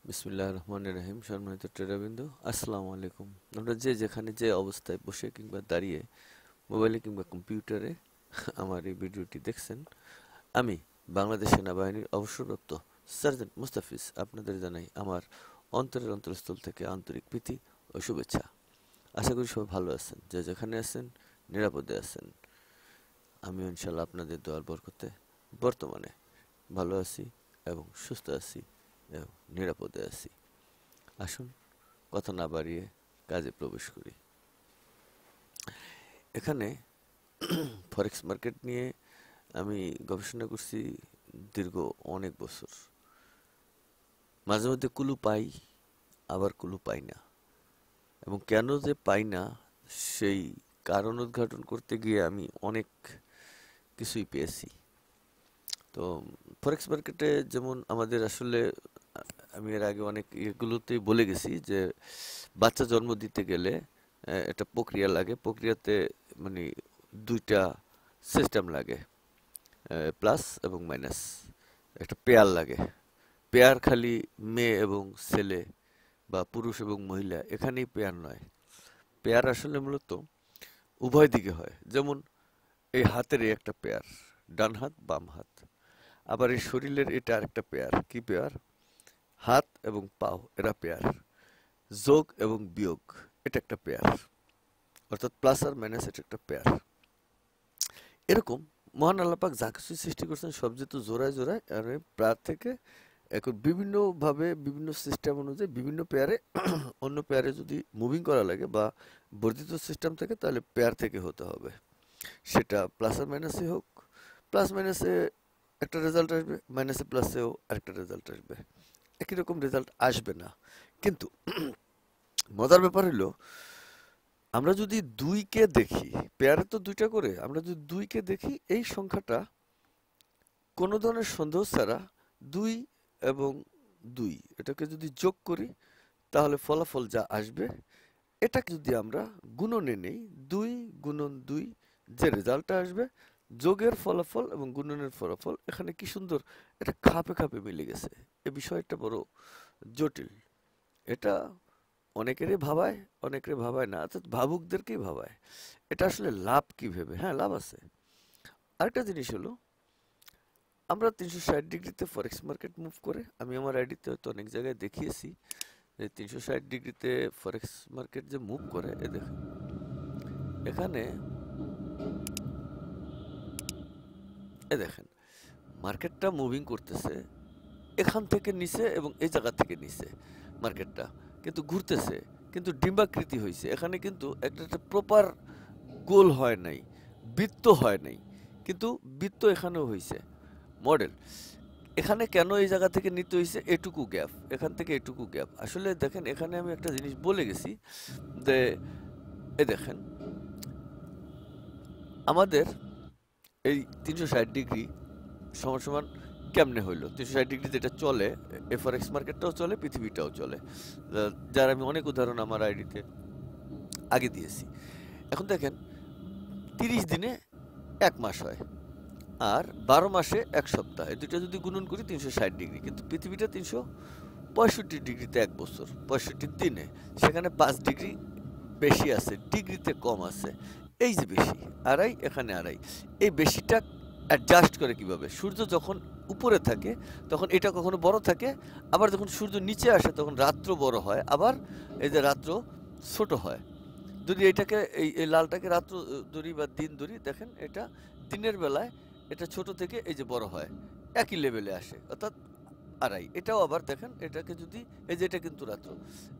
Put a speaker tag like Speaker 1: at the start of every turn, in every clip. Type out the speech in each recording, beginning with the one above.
Speaker 1: বিসমিল্লাহির রহমানির রহিম। সম্মানিত ট্রেডারবৃন্দ, আসসালামু আলাইকুম। আমরা যে যেখানে যে অবস্থায় বসে কিংবা দাঁড়িয়ে মোবাইলে কিংবা কম্পিউটারে আমার এই ভিডিওটি দেখছেন, আমি বাংলাদেশ সেনাবাহিনীর অবসরপ্রাপ্ত সার্জেন্ট মুস্তাফিজ আপনাদের জানাই আমার অন্তরের অন্তরস্থল থেকে আন্তরিক প্রীতি ও শুভেচ্ছা। আশা করি সবাই ভালো আছেন, যে যেখানে আছেন নিরাপদে আছেন। আমিও ইনশাল্লাহ আপনাদের দোয়ার বরকতে বর্তমানে ভালো আছি এবং সুস্থ আছি এবং নিরাপদে আছি। আসুন কথা না বাড়িয়ে কাজে প্রবেশ করি। এখানে ফরেক্স মার্কেট নিয়ে আমি গবেষণা করছি দীর্ঘ অনেক বছর। মাঝে মধ্যে কুলু পাই, আবার কুলু পাই না, এবং কেন যে পাই না সেই কারণ উদ্ঘাটন করতে গিয়ে আমি অনেক কিছুই পেয়েছি। তো ফরেক্স মার্কেটে যেমন আমাদের আসলে আমি এর আগে অনেক এগুলোতেই বলে গেছি যে বাচ্চা জন্ম দিতে গেলে একটা প্রক্রিয়া লাগে। প্রক্রিয়াতে মানে দুইটা সিস্টেম লাগে, প্লাস এবং মাইনাস। একটা পেয়ার লাগে। পেয়ার খালি মেয়ে এবং ছেলে বা পুরুষ এবং মহিলা, এখানেই পেয়ার নয়। পেয়ার আসলে মূলত উভয় দিকে হয়। যেমন এই হাতের এই একটা পেয়ার, ডান হাত বাম হাত। আবার এই শরীরের এটা আরেকটা পেয়ার। কি পেয়ার? হাত এবং পাও, এরা পেয়ার। যোগ এবং বিয়োগ, এটা একটা পেয়ার। অর্থাৎ প্লাস আর মাইনাস, এটা একটা পেয়ার। এরকম মহান আল্লাপাক যা কিছু সৃষ্টি করছেন সব যেহেতু জোড়ায় জোড়ায়, আর প্রার থেকে এখন বিভিন্নভাবে বিভিন্ন সিস্টেম অনুযায়ী বিভিন্ন পেয়ারে অন্য পেয়ারে যদি মুভিং করা লাগে বা বর্ধিত সিস্টেম থাকে, তাহলে পেয়ার থেকে হতে হবে। সেটা প্লাস আর মাইনাসে হোক। প্লাস মাইনাসে একটা রেজাল্ট আসবে, মাইনাসে প্লাসেও আরেকটা রেজাল্ট আসবে। একই রকম রেজাল্ট আসবে না। কিন্তু মজার ব্যাপার হলো, আমরা যদি দুইকে দেখি, পেয়ারে তো দুইটা করে, আমরা যদি দুইকে দেখি, এই সংখ্যাটা কোনো ধরনের সন্দেহ ছাড়া ২ এবং ২ এটাকে যদি যোগ করি, তাহলে ফলাফল যা আসবে এটাকে যদি আমরা গুণনে নেই, ২ গুণন ২, যে রেজাল্টটা আসবে, যোগের ফলাফল এবং গুণনের ফলাফল এখানে কি সুন্দর এটা খাপে খাপে মিলে গেছে। এ বিষয়টা বড় জটিল। এটা অনেকেরই ভাবায়, অনেকের ভাবায় না, অর্থাৎ ভাবুকদেরকেই ভাবায়। এটা আসলে লাভ কি ভেবে? হ্যাঁ, লাভ আছে। আরেকটা জিনিস হলো, আমরা ৩৬০ ডিগ্রিতে ফরেক্স মার্কেট মুভ করে, আমি আমার আইডিতে হয়তো অনেক জায়গায় দেখিয়েছি যে ৩৬০ ডিগ্রিতে ফরেক্স মার্কেট যে মুভ করে, এ দেখেন এখানে, এ দেখেন মার্কেটটা মুভিং করতেছে এখান থেকে নিচে এবং এই জায়গা থেকে নিচে। মার্কেটটা কিন্তু ঘুরতেছে, কিন্তু ডিম্বাকৃতি হয়েছে। এখানে কিন্তু একটা প্রপার গোল হয় নাই, বৃত্ত হয় নাই, কিন্তু বৃত্ত এখানেও হয়েছে। মডেল এখানে কেন এই জায়গা থেকে নিতে হয়েছে? এটুকু গ্যাপ, এখান থেকে এটুকু গ্যাপ। আসলে দেখেন এখানে আমি একটা জিনিস বলে গেছি যে এ দেখেন আমাদের এই ৩৬০ ডিগ্রি সমান সমান কেমনে হইলো? ৩৬০ ডিগ্রি যেটা চলে, এফআরএক্স মার্কেটটাও চলে, পৃথিবীটাও চলে, যার আমি অনেক উদাহরণ আমার আইডিতে আগে দিয়েছি। এখন দেখেন ৩০ দিনে ১ মাস হয়, আর ১২ মাসে ১ সপ্তাহ। এই দুটো যদি গুণন করি ৩৬০ ডিগ্রি, কিন্তু পৃথিবীটা ৩৬৫ ডিগ্রিতে ১ বছর, ৬৫ দিনে। সেখানে ৫ ডিগ্রি বেশি আছে, ডিগ্রিতে কম আছে। এই যে বেশি, আড়াই, এখানে আড়াই। এই বেশিটা অ্যাডজাস্ট করে কিভাবে? সূর্য যখন উপরে থাকে তখন এটা কখনো বড় থাকে, আবার যখন সূর্য নিচে আসে তখন রাত্র বড় হয়, আবার এই যে রাত্র ছোট হয়। যদি এটাকে এই লালটাকে রাত্র ধরি বা দিন ধরি, দেখেন এটা দিনের বেলায় এটা ছোট থেকে এই যে বড় হয়, একই লেভেলে আসে, অর্থাৎ আড়াই। এটাও আবার দেখেন, এটাকে যদি এই যে এটা কিন্তু রাত্র,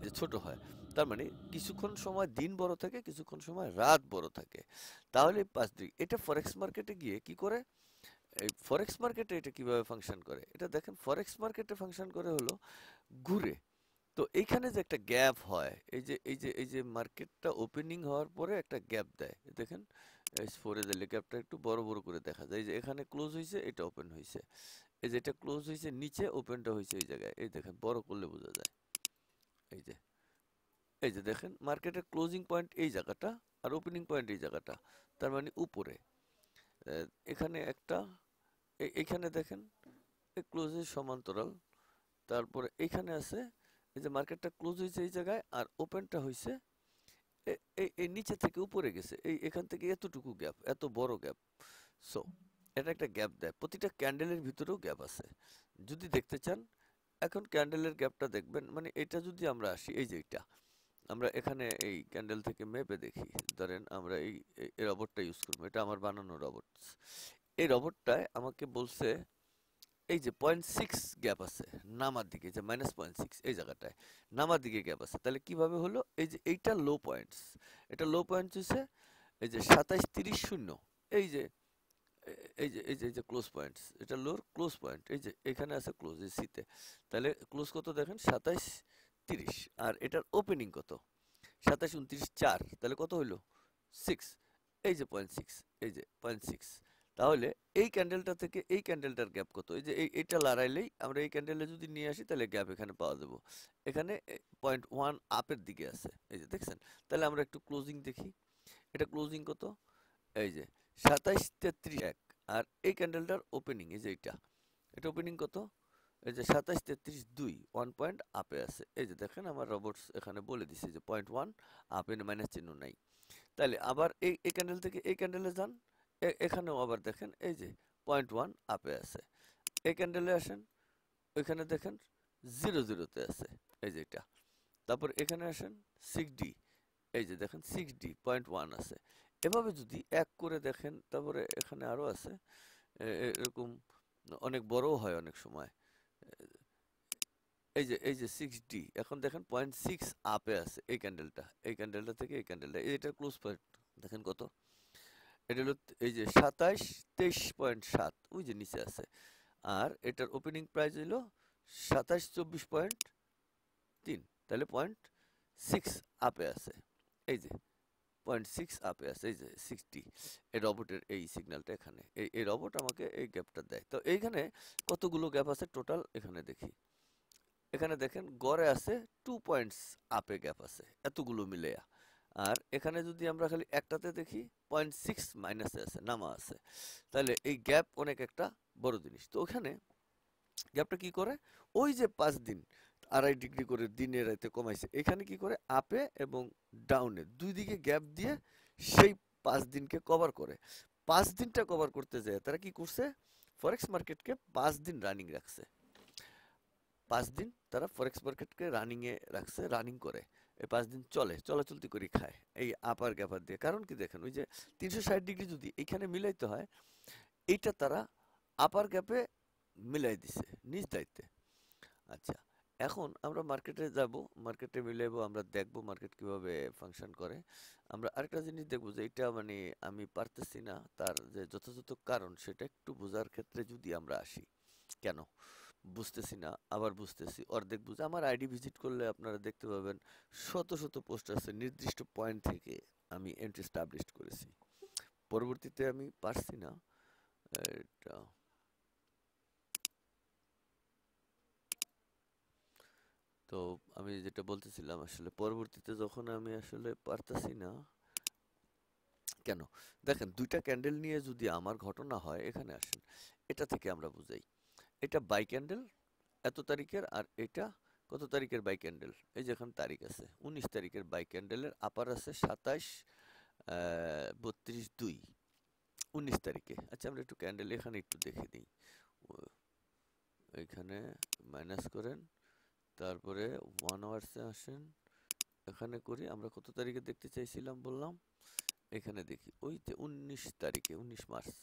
Speaker 1: এই যে ছোট হয়। তার মানে কিছুক্ষণ সময় দিন বড় থাকে, কিছুক্ষণ সময় রাত বড় থাকে। তাহলে ৫ ডিগ্রি। এটা ফরেক্স মার্কেটে গিয়ে কি করে? এই ফরেক্স মার্কেটে এটা কিভাবে ফাংশন করে? এটা দেখেন, ফরেক্স মার্কেটে ফাংশন করে হলো ঘুরে। তো এইখানে যে একটা গ্যাপ হয়, এই যে মার্কেটটা ওপেনিং হওয়ার পরে একটা গ্যাপ দেয়, দেখেন S4 এ দিলে গ্যাপটা একটু বড় বড় করে দেখা যায়। এই যে এখানে ক্লোজ হয়েছে, এটা ওপেন হয়েছে। এই যে এটা ক্লোজ হয়েছে নিচে, ওপেনটা হয়েছে এই জায়গায়। এই দেখেন বড় করলে বোঝা যায়। এই যে, এই যে দেখেন মার্কেটের ক্লোজিং পয়েন্ট এই জায়গাটা, আর ওপেনিং পয়েন্ট এই জায়গাটা। তার মানে উপরে এখানে একটা, এখানে দেখেন এই ক্লোজের সমান্তরাল তারপরে এইখানে আছে এই যে মার্কেটটা ক্লোজ হয়েছে এই জায়গায়, আর ওপেনটা হয়েছে এই নিচে থেকে উপরে গেছে, এই এখান থেকে এতটুকু গ্যাপ, এত বড় গ্যাপ। সো এটা একটা গ্যাপ দেয়, প্রতিটা ক্যান্ডেলের ভিতরেও গ্যাপ আছে যদি দেখতে চান। এখন ক্যান্ডেলের গ্যাপটা দেখবেন, মানে এটা যদি আমরা আসি, এই যে এটা আমরা এখানে এই ক্যান্ডেল থেকে মেপে দেখি, ধরেন আমরা এই রবটটা ইউজ করবো, এটা আমার বানানো রবট। এই রবটটায় আমাকে বলছে এই যে 0.6 গ্যাপ আছে নামার দিকে, যে -0.6 এই জায়গাটায় নামার দিকে গ্যাপ আছে। তাহলে কিভাবে হলো, এই যে এইটা লো পয়েন্টস, এটা লো পয়েন্টস হচ্ছে এই যে 2730 এই যে এই যে ক্লোজ পয়েন্টস, এটা লোর ক্লোজ পয়েন্ট, এই যে এখানে আছে ক্লোজ এই সিতে। তাহলে ক্লোজ কত দেখেন 2730, আর এটার ওপেনিং কত 2729.4, তাহলে কত হইলো 6, এই যে 0.6, এই যে 0.6। তাহলে এই ক্যান্ডেলটা থেকে এই ক্যান্ডেলটার গ্যাপ কত, এই যে এইটা লড়াইলেই আমরা এই ক্যান্ডেলে যদি নিয়ে আসি তাহলে গ্যাপ এখানে পাওয়া যাবো, এখানে 0.1 আপের দিকে আছে, এই যে দেখছেন। তাহলে আমরা একটু ক্লোজিং দেখি, এটা ক্লোজিং কত, এই যে 2733.1, আর এই ক্যান্ডেলটার ওপেনিং এই যে এটা ওপেনিং কত, এই যে 2733.2, 1 পয়েন্ট আপে আছে। এই যে দেখেন আমার রবটস এখানে বলে দিছে যে 0.1 আপে, মাইনাস চিহ্ন নাই। তাহলে আবার এই ক্যান্ডেল থেকে এই ক্যান্ডেলে যান, এখানেও আবার দেখেন এই যে 0.1 আপে আছে। এই ক্যান্ডেলে আসেন, ওইখানে দেখেন 0 0-তে আছে, এই যে এটা। তারপর এখানে আসেন 6D, এই যে দেখেন 6D 0.1 আছে। এভাবে যদি এক করে দেখেন, তারপরে এখানে আরো আছে এরকম, অনেক বড়ও হয় অনেক সময়। এই যে 6D, এখন দেখেন 0.6 আপে আছে এই ক্যান্ডেলটা থেকে এই ক্যান্ডেলটা, এটার ক্লোজ পয়েন্ট দেখেন কত, এটা হলো এই যে 23.7, ওই যে নিচে আছে। আর এটার ওপেনিং প্রাইস হলো 2724.3, তাহলে 0.6 আপে আছে, এই যে 0.6 আপে আছে, এই যে 60। এই রবটের এই সিগন্যালটা এখানে, এই রবট আমাকে এই গ্যাপটা দেয়। তো এইখানে কতগুলো গ্যাপ আছে টোটাল এখানে দেখি, এখানে দেখেন গড়ে আছে 2 পয়েন্টস আপে গ্যাপ আছে এতগুলো মিলে। আর এখানে যদি আমরা খালি একটাতে দেখি 0.6 মাইনাসে আছে, নামা আছে। তাহলে এই গ্যাপ অনেক একটা বড় জিনিস। তো ওখানে গ্যাপটা কি করে, ওই যে 5 দিন 2.5 ডিগ্রি করে দিনে রাতে কমাইছে, এখানে কি করে আপে এবং ডাউনে দুই দিকে গ্যাপ দিয়ে সেই 5 দিনকে কভার করে। 5 দিনটা কভার করতে যায় তারা কি করছে, ফরেক্স মার্কেটকে 5 দিন রানিং রাখছে। 5 দিন তারা ফরেক্স মার্কেটকে রানিং এ রাখছে, রানিং করে এই 5 দিন চলে, চলাচলতি করে খায় এই আপার গ্যাপার দিয়ে। কারণ কি দেখেন, ওই যে 360 ডিগ্রি যদি এখানে মিলাইতে হয়, এইটা তারা আপার গ্যাপে মিলাই দিছে নিজ দায়িত্বে। আচ্ছা, এখন আমরা মার্কেটে যাব, মার্কেটে মিলাইবো, আমরা দেখবো মার্কেট কিভাবে ফাংশন করে। আমরা আরেকটা জিনিস দেখবো যে এটা মানে আমি পারতেছি না, তার যে যথাযথ কারণ সেটা একটু বোঝার ক্ষেত্রে যদি আমরা আসি। কেন বুঝতেছি না, আবার বুঝতেছি, অর্ধেক বুঝে। আমার আইডি ভিজিট করলে আপনারা দেখতে পাবেন শত শত পোস্ট আছে, নির্দিষ্ট পয়েন্ট থেকে আমি এন্ট্রি স্টাবলিশ করেছি। পরবর্তীতে আমি পারছি না এটা। তো আমি যেটা বলতেছিলাম, আসলে পরবর্তীতে যখন আমি আসলে পারতাছি না কেন, দেখেন দুইটা ক্যান্ডেল নিয়ে যদি আমার ঘটনা হয়, এখানে আসেন, এটা থেকে আমরা বুঝাই। এটা বাই ক্যান্ডেল এত তারিখের, আর এটা কত তারিখের বাই ক্যান্ডেল, এই যেখানে তারিখ আছে 19 তারিখের বাই ক্যান্ডেলের আপার আছে 27 32 19 তারিখে। আচ্ছা আমরা একটু ক্যান্ডেল এখানে একটু দেখে নিই, এখানে মাইনাস করেন, তারপরে 1 আওয়ার্সে আসেন, এখানে করি। আমরা কত তারিখে দেখতে চাইছিলাম বললাম, এখানে দেখি ওই যে 19 তারিখে, 19 মার্চ,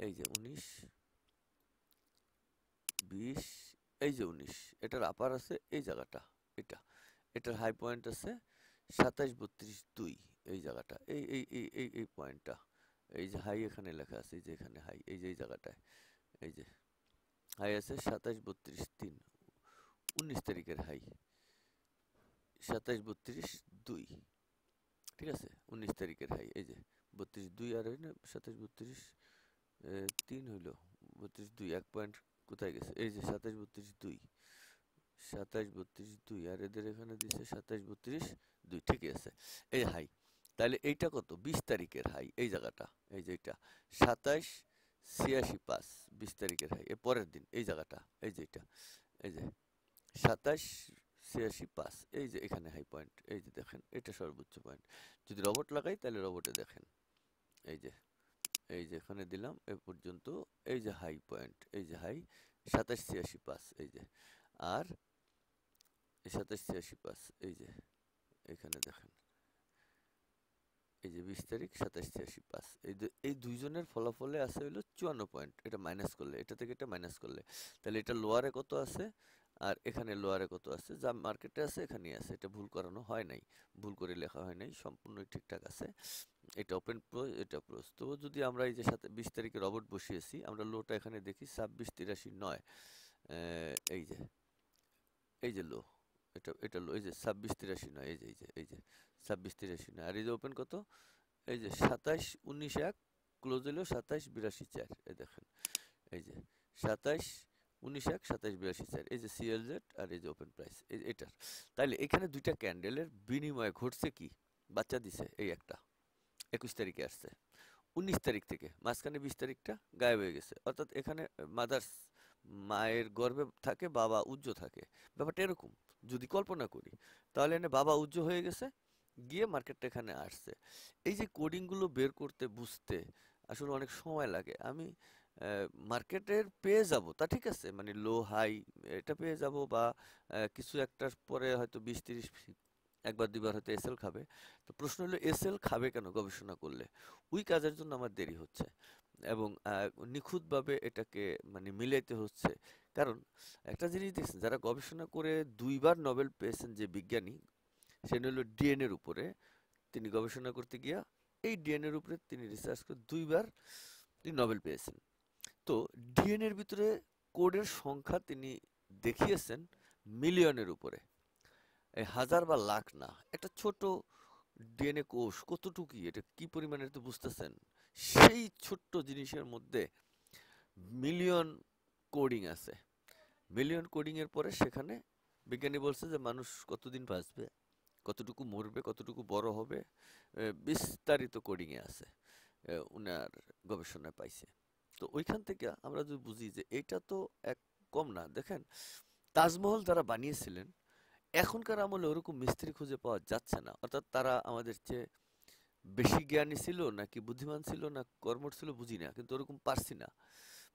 Speaker 1: এই যে 19 20, এই যে 19, এটার আপার আছে এই জায়গাটা, এটা এটার হাই পয়েন্ট আছে 27 32 এই জায়গাটা, এই পয়েন্টটা, এই যে হাই এখানে লেখা আছে, এই যে এখানে হাই, এই যে এই জায়গাটায়, এই যে হাই আছে 27 32 3, 19 তারিখের হাই 27 32 2, ঠিক আছে 19 তারিখের হাই, এই যে 32 2, আর হয় না 27 32 3 হইলো 32 2, 1 পয়েন্ট কোথায় গেছে, এই যে 27 32 2, 27 32 2, আর এদের এখানে দিছে 27 32 2, ঠিকই আছে এই হাই। তাহলে এইটা কত 20 তারিখের হাই, এই জায়গাটা, এই যে এটা 27 86 5, 20 তারিখের হাই, এর পরের দিন এই জায়গাটা, এই যে এটা, এই যে 27 86 5 এই যে এখানে হাই পয়েন্ট, এই যে দেখেন এটা সর্বোচ্চ পয়েন্ট। যদি রবট লাগাই তাহলে রবটে দেখেন এই যে, এই যে এখানে দিলাম এ পর্যন্ত, এই যে হাই পয়েন্ট, এই যে হাই 27 86 5 এই যে, আর 27 86 5 এই যে এখানে দেখেন, এই যে 20 তারিখ 27 86 5 এই দুইজনের ফলাফলে আছে হইলো 54 পয়েন্ট। এটা মাইনাস করলে, এটা থেকে এটা মাইনাস করলে, তাহলে এটা লোয়ারে কত আছে আর এখানে লোয়ারে কত আছে, যা মার্কেটে আছে এখানেই আছে। এটা ভুল করানো হয় নাই, ভুল করে লেখা হয় নাই, সম্পূর্ণই ঠিকঠাক আছে। এটা ওপেন ক্লোজ, এটা ক্লোজ। তো যদি আমরা এই যে 20 তারিখে রবট বসিয়েছি, আমরা লোটা এখানে দেখি 26 83 9, এই যে, এই যে লো, এটা লো, এই যে 26 83 9, এই যে 26 83 9, আর এই যে ওপেন কত, এই যে 27 19 1, ক্লোজ হলো 27 82 4, এই দেখেন, এই যে 27 19 1 27 82 4, এই যে সিএলজেড আর এই যে ওপেন প্রাইস এটার। তাইলে এখানে দুইটা ক্যান্ডেলের বিনিময়ে ঘটছে কি, বাচ্চা দিছে এই একটা 21 তারিখে আসছে, 19 তারিখ থেকে মাঝখানে 20 তারিখটা গায়েব হয়ে গেছে। অর্থাৎ এখানে মাদার্স, মায়ের গর্ভে থাকে বাবা উজ্জ্ব থাকে, ব্যাপারটা এরকম যদি কল্পনা করি, তাহলে এনে বাবা উজ্জ্ব হয়ে গেছে, গিয়ে মার্কেটটা এখানে আসছে। এই যে কোডিংগুলো বের করতে বুঝতে আসলে অনেক সময় লাগে। আমি মার্কেটের পেয়ে যাব তা ঠিক আছে, মানে লো হাই এটা পেয়ে যাব, বা কিছু একটার পরে হয়তো 20 30 একবার দুইবার হয়তো এসএল খাবে। তো প্রশ্ন হলো এসএল খাবে কেন গবেষণা করলে, ওই কাজের জন্য আমার দেরি হচ্ছে এবং নিখুঁতভাবে এটাকে মানে মিলাইতে হচ্ছে। কারণ একটা জিনিস দেখছেন, যারা গবেষণা করে দুইবার নোবেল পেয়েছেন যে বিজ্ঞানী, সেটা হলো ডিএনএর উপরে। তিনি গবেষণা করতে গিয়া এই ডিএনএর উপরে তিনি রিসার্চ করে দুইবার তিনি নোবেল পেয়েছেন। তো ডিএনএর ভিতরে কোডের সংখ্যা তিনি দেখিয়েছেন মিলিয়নের উপরে, এই হাজার বা লাখ না। একটা ছোট ডিএনএ কোষ কতটুকু, এটা কি পরিমাণের তো বুঝতেছেন, সেই ছোট্ট জিনিসের মধ্যে মিলিয়ন কোডিং আছে। মিলিয়ন কোডিং এর পরে সেখানে বিজ্ঞানী বলছে যে মানুষ কতদিন বাঁচবে, কতটুকু মরবে, কতটুকু বড় হবে, বিস্তারিত কোডিং এ আছে, উনার গবেষণায় পাইছে। তো ওইখান থেকে আমরা যদি বুঝি যে এটা তো এক কম না। দেখেন তাজমহল যারা বানিয়েছিলেন, এখনকার আমলে ওরকম মিস্ত্রি খুঁজে পাওয়া যাচ্ছে না। অর্থাৎ তারা আমাদের চেয়ে বেশি জ্ঞানী ছিল নাকি বুদ্ধিমান ছিল না কর্মঠ ছিল বুঝি না, কিন্তু ওরকম পারছি না।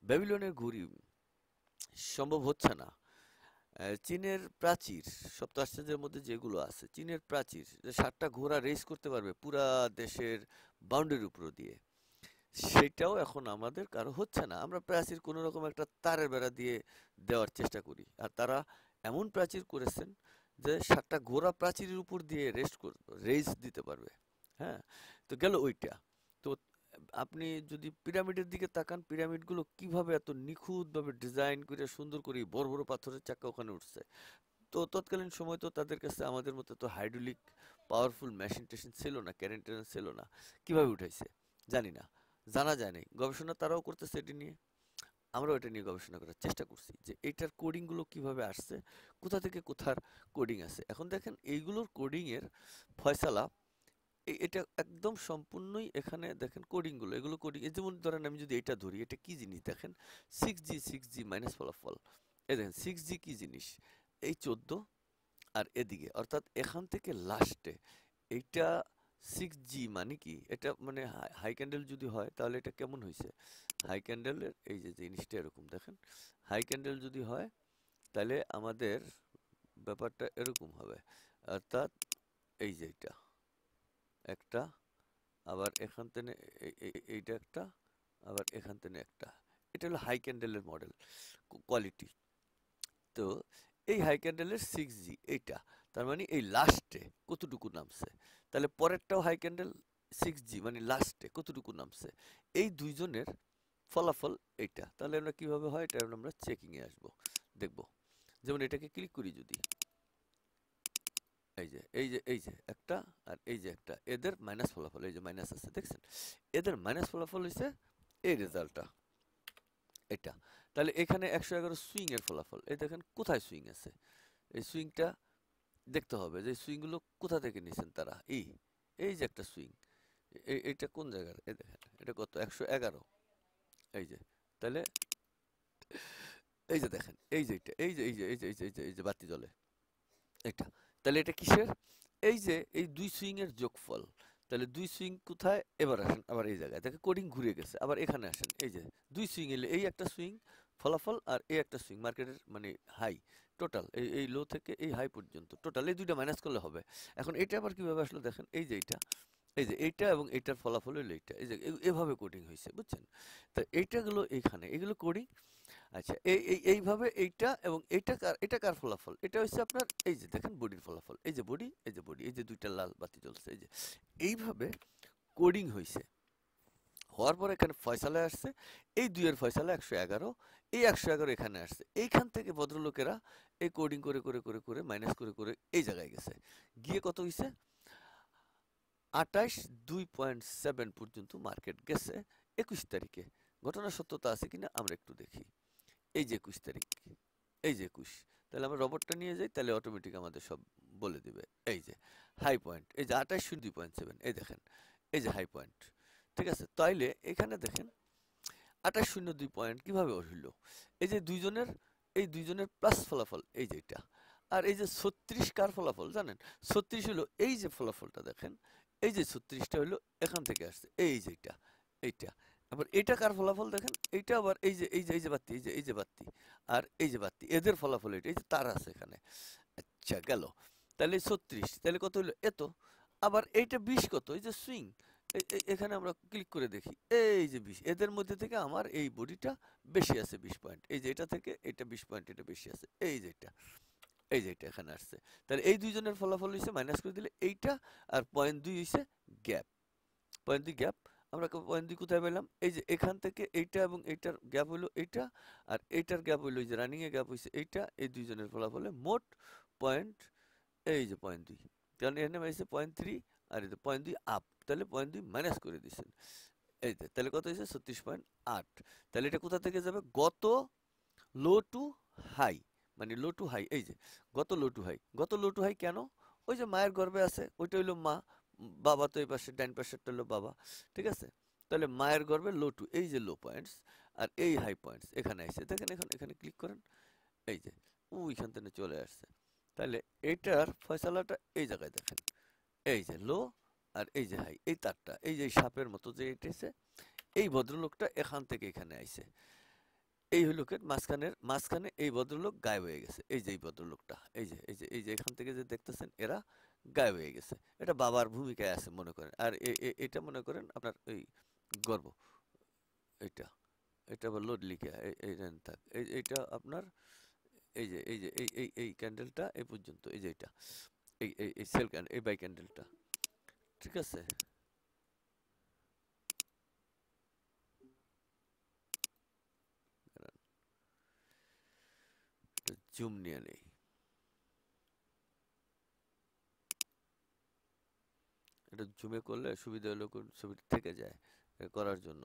Speaker 1: ব্যাবিলনের ঘুড়ি সম্ভব হচ্ছে না। চীনের প্রাচীর, সপ্ত আশ্চর্যের মধ্যে যেগুলো আছে, চীনের প্রাচীর যে 7টা ঘোড়া রেস করতে পারবে পুরা দেশের বাউন্ডারির উপর দিয়ে, সেটাও এখন আমাদের কারো হচ্ছে না। আমরা প্রাচীর কোনো রকম একটা তারের বেড়া দিয়ে দেওয়ার চেষ্টা করি, আর তারা এমন প্রাচীর করেছেন যে 7টা ঘোড়া প্রাচীরের উপর দিয়ে রেস দিতে পারবে। হ্যাঁ, তো গেল ওইটা। তো আপনি যদি পিরামিডের দিকে তাকান, পিরামিডগুলো কিভাবে এত নিখুঁতভাবে ডিজাইন করে সুন্দর করে বড় বড় পাথরের চাক্কা ওখানে উঠছে। তো তৎকালীন সময় তো তাদের কাছে আমাদের মতো তো হাইড্রোলিক পাওয়ারফুল মেশিন টেশিন ছিল না, কারেন্ট টারেন্ট ছিল না, কিভাবে উঠাইছে জানি না, জানা যায় নাই। গবেষণা তারাও করতেছে এটি নিয়ে, আমরাও এটা নিয়ে গবেষণা করার চেষ্টা করছি যে এইটার কোডিং গুলো কিভাবে আসছে, কোথা থেকে কোথার কোডিং আছে। এখন দেখেন এইগুলোর কোডিং এর ফয়সালা, এটা একদম সম্পূর্ণই এখানে দেখেন কোডিং গুলো, এগুলো কোডিং। যেমন ধরেন আমি যদি এটা ধরি, এটা কি জিনিস দেখেন, 6G মাইনাস ফলাফল। এই দেখেন 6G কি জিনিস, এই 14 আর এদিকে, অর্থাৎ এখান থেকে লাস্টে এইটা 6G মানে কি, এটা মানে হাই ক্যান্ডেল যদি হয় তাহলে এটা কেমন হয়েছে, হাই ক্যান্ডেলের এই যে জিনিসটা এরকম দেখেন, হাই ক্যান্ডেল যদি হয় তাহলে আমাদের ব্যাপারটা এরকম হবে। অর্থাৎ এই যে এটা একটা, আবার এখান থেকে এইটা একটা, আবার এখান থেকে একটা, এটা হলো হাই ক্যান্ডেলের মডেল কোয়ালিটি। তো এই হাই ক্যান্ডেলের 6G এইটা, তার মানে এই লাস্টে কতটুকু নামছে, তাহলে পরেরটাও হাই ক্যান্ডেল 6G মানে লাস্টে কতটুকু নামছে, এই দুইজনের ফলাফল এইটা। তাহলে আমরা কিভাবে হয় এটা আমরা চেকিং এ আসবো, দেখব। যেমন এটাকে ক্লিক করি যদি, এই যে একটা আর এই যে একটা, এদের মাইনাস ফলাফল, এই যে মাইনাস আছে দেখছেন, এদের মাইনাস ফলাফল হইছে এই রেজাল্টটা এটা। তাহলে এখানে 111 সুইং এর ফলাফল, এই দেখেন কোথায় সুইং আছে, এই সুইংটা দেখতে হবে যে সুইং গুলো কোথা থেকে নিছেন তারা। এই যে একটা সুইং, এইটা কোন জায়গার, এই দেখেন এটা কত, 111, এই যে। তাহলে এই যে দেখেন, এই যে এটা, এই যে বাতি জ্বলে এটা, তাহলে এটা কিসের? এই যে এই দুই সুইং এর যোগফল। তাহলে দুই সুইং কোথায়? এবার আসেন আবার এই জায়গায়, দেখে কোডিং ঘুরে গেছে, আবার এখানে আসেন, এই যে দুই সুইং এলে এই একটা সুইং ফলাফল আর এই একটা সুইং মার্কেটের মানে হাই টোটাল, এই লো থেকে এই হাই পর্যন্ত টোটাল এই দুইটা মাইনাস করলে হবে। এখন এটা আবার কিভাবে আসলো দেখেন, এই যে এইটা, এই যে এইটা এবং এইটার ফলাফল হলো এইটা, এই যে এভাবে কোডিং হয়েছে, বুঝছেন? তো এইটা গুলো এইখানে, এগুলো কোডিং। আচ্ছা, এইভাবে এইটা এবং এটা কার ফলাফল? এটা হচ্ছে আপনার এই যে দেখেন বডির ফলাফল, এই যে বডি, এই যে বডি, এই যে দুইটা লাল বাতি জ্বলছে, এই যে এইভাবে কোডিং হয়েছে। হওয়ার পর এখানে ফয়সালায় আসছে, এই দুইয়ের ফয়সালা 111, এই 111 এখানে আসছে, এইখান থেকে ভদ্রলোকেরা এই কোডিং করে করে করে করে মাইনাস করে করে এই জায়গায় গেছে, গিয়ে কত হয়েছে? 28.2.7 পর্যন্ত মার্কেট গেছে 21 তারিখে। ঘটনার সত্যতা আছে কিনা আমরা একটু দেখি। এই যে 21 তারিখ, এই যে 21, তাহলে আমরা রবটটা নিয়ে যাই, তাহলে অটোমেটিক আমাদের সব বলে দিবে। এই যে হাই পয়েন্ট, এই যে 28.2.7, এই দেখেন, এই যে হাই পয়েন্ট, ঠিক আছে? তাইলে এখানে দেখেন 28.02 পয়েন্ট কিভাবে হইল? এই যে দুইজনের, এই দুইজনের প্লাস ফলাফল, এই যে এটা, আর এই যে 36 কার ফলাফল জানেন? 36 হলো এই যে ফলাফলটা দেখেন, এই যে 36টা হলো এখান থেকে আসছে, এই যে এটা, এইটা। আবার এটা কার ফলাফল দেখেন, এইটা আবার এই যে বাতি, এই যে বাতি আর এই যে বাতি, এদের ফলাফল এটা, এই যে তার আছে এখানে। আচ্ছা গেল, তাহলে 36, তাহলে কত হলো? এত। আবার এইটা 20 কত? এই যে সুইং, এখানে আমরা ক্লিক করে দেখি, এই যে 20, এদের মধ্যে থেকে আমার এই বডিটা বেশি আছে 20 পয়েন্ট, এই যে এটা থেকে এটা 20 পয়েন্ট এটা বেশি আছে, এই যে এটা, এই যে এটা এখানে আসছে। তাহলে এই দুইজনের ফলাফল হয়েছে, মাইনাস করে দিলে এইটা, আর 0.2 হয়েছে গ্যাপ, 0.2 গ্যাপ। আমরা 0.2 কোথায় পেলাম? এই যে এখান থেকে এইটা এবং এইটার গ্যাপ হলো এইটা, আর এইটার গ্যাপ হলো এই যে রানিং এ গ্যাপ হয়েছে এইটা, এই দুইজনের ফলাফলে মোট পয়েন্ট, এই যে 0.2, কারণ এখানে হয়েছে 0.3 আর এই 0.2 আপ, তাহলে 0.2 মাইনাস করে দিচ্ছেন। এই যে তাহলে কত হয়েছে? 36.8। তাহলে এটা কোথা থেকে যাবে? গত লো টু হাই, মানে লো টু হাই, এই যে গত লো টু হাই, গত লো টু হাই কেন? ওই যে মায়ের গর্ভে আছে, ওইটা হইলো মা, বাবা তো এই পাশে ডাইন পাশেরটা হলো বাবা, ঠিক আছে? তাহলে মায়ের গর্ভে লো টু, এই যে লো পয়েন্টস আর এই হাই পয়েন্টস এখানে আসছে, দেখেন এখানে ক্লিক করেন, এই যে ওইখান থেকে চলে আসছে। তাহলে এটার ফয়সালাটা এই জায়গায় দেখেন, এই যে লো আর এই যে হাই, এই তারটা, এই যে সাপের মতো যে এটেছে, এই ভদ্রলোকটা এখান থেকে এখানে আইছে, এই হলো মাঝখানে এই ভদ্রলোক গায়েব হয়ে গেছে, এই যে এই ভদ্রলোকটা, এই যে এখান থেকে যে দেখতেছেন এরা গায়েব হয়ে গেছে, এটা বাবার ভূমিকায় আছে মনে করেন। আর এটা মনে করেন আপনার এই গর্ব, এটা এটা আবার লোড লিখে এই থাক, এইটা আপনার এই ক্যান্ডেলটা এই পর্যন্ত, এই যে এটা এই সেল ক্যান্ডেল, এই বাই ক্যান্ডেলটা, ঠিক আছে? জুম নিয়ে নেই, এটা জুমে করলে সুবিধা হলো ছবিটা থেকে যায় করার জন্য,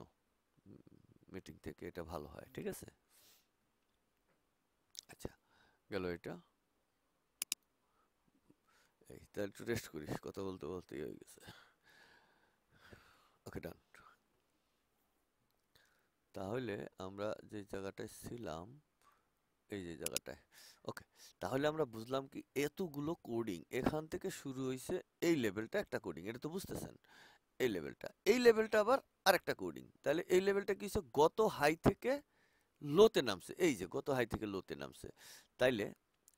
Speaker 1: মিটিং থেকে এটা ভালো হয়, ঠিক আছে? আচ্ছা গেল এটা, এই তাহলে একটু রেস্ট করিস, কথা বলতে বলতে হয়ে গেছে। ওকে ডান। তাহলে আমরা যে জায়গাটায় ছিলাম, এই যে জায়গাটায়, ওকে, তাহলে আমরা বুঝলাম কি এতগুলো কোডিং এখান থেকে শুরু হয়েছে, এই লেভেলটা একটা কোডিং, এটা তো বুঝতেছেন, এই লেভেলটা আবার আরেকটা কোডিং। তাহলে এই লেভেলটা কি হচ্ছে? গত হাই থেকে লোতে নামছে, এই যে গত হাই থেকে লোতে নামছে। তাইলে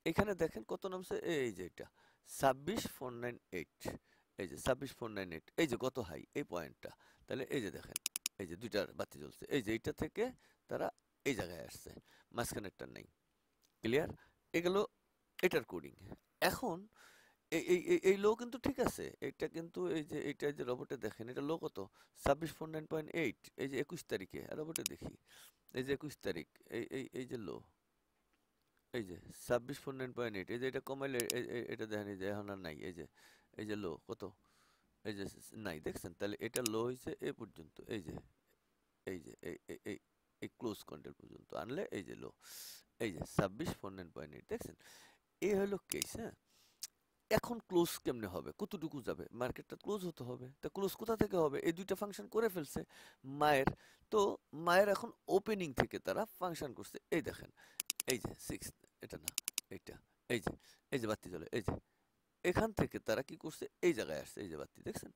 Speaker 1: এখানে দেখেন কত নামছে, এই যে এটা 26,498, এই যে 26,498, এই যে গত হাই এই পয়েন্টটা। তাহলে এই যে দেখেন, এই যে দুইটার বাতি জ্বলছে, এই যে এইটা থেকে তারা এই জায়গায় আসছে, মাঝখানেরটা নেই। ক্লিয়ার? এগুলো এটার কোডিং। এখন এই লো কিন্তু ঠিক আছে, এটা কিন্তু এই যে রোবটে দেখেন, এটা লো কত? 26,498, এই যে 21 তারিখে রোবটে দেখি, এই যে 21 তারিখ, এই যে লো, এই যে 26,498, এই যে এটা কমাইলে এটা দেখেন, এই যে এখন আর নাই, এই যে লো কত, এই যে নাই, দেখছেন? তাহলে এটা লো হয়েছে এ পর্যন্ত, এই যে এই ক্লোজ কন্ট্রোল পর্যন্ত আনলে এই যে লো, এই যে 26,498, দেখছেন? এই হলো কেস। হ্যাঁ, এখন ক্লোজ কেমনে হবে? কতটুকু যাবে? মার্কেটটা ক্লোজ হতে হবে। তা ক্লোজ কোথা থেকে হবে? এই দুইটা ফাংশন করে ফেলছে মায়ের। তো মায়ের এখন ওপেনিং থেকে তারা ফাংশন করছে, এই দেখেন, এই যে 6, এটা না, এইটা, এই যে বাতি জ্বলে, এই যে এখান থেকে তারা কি করছে, এই জায়গায় আসছে, এই যে বাতি দেখছেন,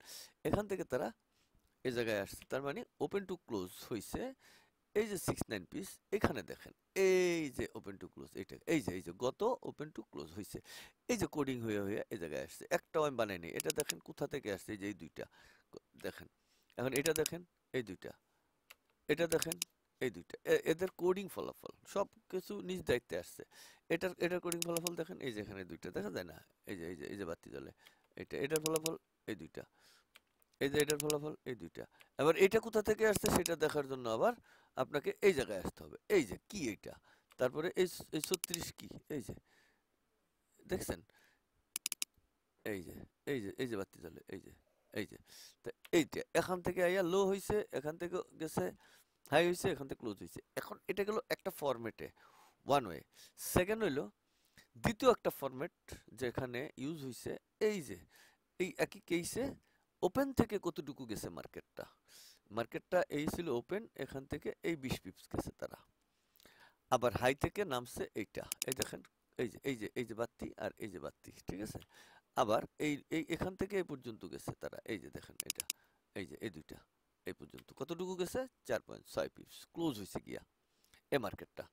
Speaker 1: এখান থেকে তারা এই জায়গায় আসছে, তার মানে ওপেন টু ক্লোজ হইছে। এই যে 6-9 পিস এখানে দেখেন, এই যে ওপেন টু ক্লোজ, এইটা এই যে গত ওপেন টু ক্লোজ হইছে, এই যে কোডিং হয়ে হয়ে এই জায়গায় আসছে, একটাও আমি বানাইনি। এটা দেখেন কোথা থেকে আসছে, এই যে এই দুইটা দেখেন। এখন এটা দেখেন, এই দুইটা, এটা দেখেন, এই দুইটা, এদের কোডিং ফলাফল সব কিছু নিজ দায়িত্বে আসছে। এটার কোডিং ফলাফল দেখেন, এই যে এখানে দুইটা দেখা যায় না, এই যে বাতি জ্বলে, এটার ফলাফল এই দুইটা, এই যে এটার ফলাফল এই দুইটা। এবার এটা কোথা থেকে আসছে সেটা দেখার জন্য আবার আপনাকে এই জায়গায় আসতে হবে, এই যে কি এইটা, তারপরে এই 36 কি, এই যে দেখছেন, এই যে এই যে বাতি জ্বলে, এই যে তা এইটা এখান থেকে আইয়া লো হইছে, এখান থেকে গেছে হাই হইছে, এখান থেকে ক্লোজ হইছে। এখন এটা গেল একটা ফরম্যাটে, ওয়ান ওয়ে। সেকেন্ড হইলো দ্বিতীয় একটা ফরম্যাট যেখানে ইউজ হইছে, এই যে এই একই কেসে ওপেন থেকে কতটুকু গেছে মার্কেটটা, এই ছিল ওপেন, এখান থেকে এই 20 পিপস গেছে তারা, আবার হাই থেকে নামছে এইটা, এই দেখেন, এই যে বাতি আর এই যে বাতি, ঠিক আছে। আবার এই এখান থেকে এই পর্যন্ত গেছে তারা, এই যে দেখেন এটা, এই যে এই দুইটা, এই পর্যন্ত কতটুকু গেছে, 4.6 পিপস ক্লোজ হয়েছে গিয়া এই মার্কেটটা।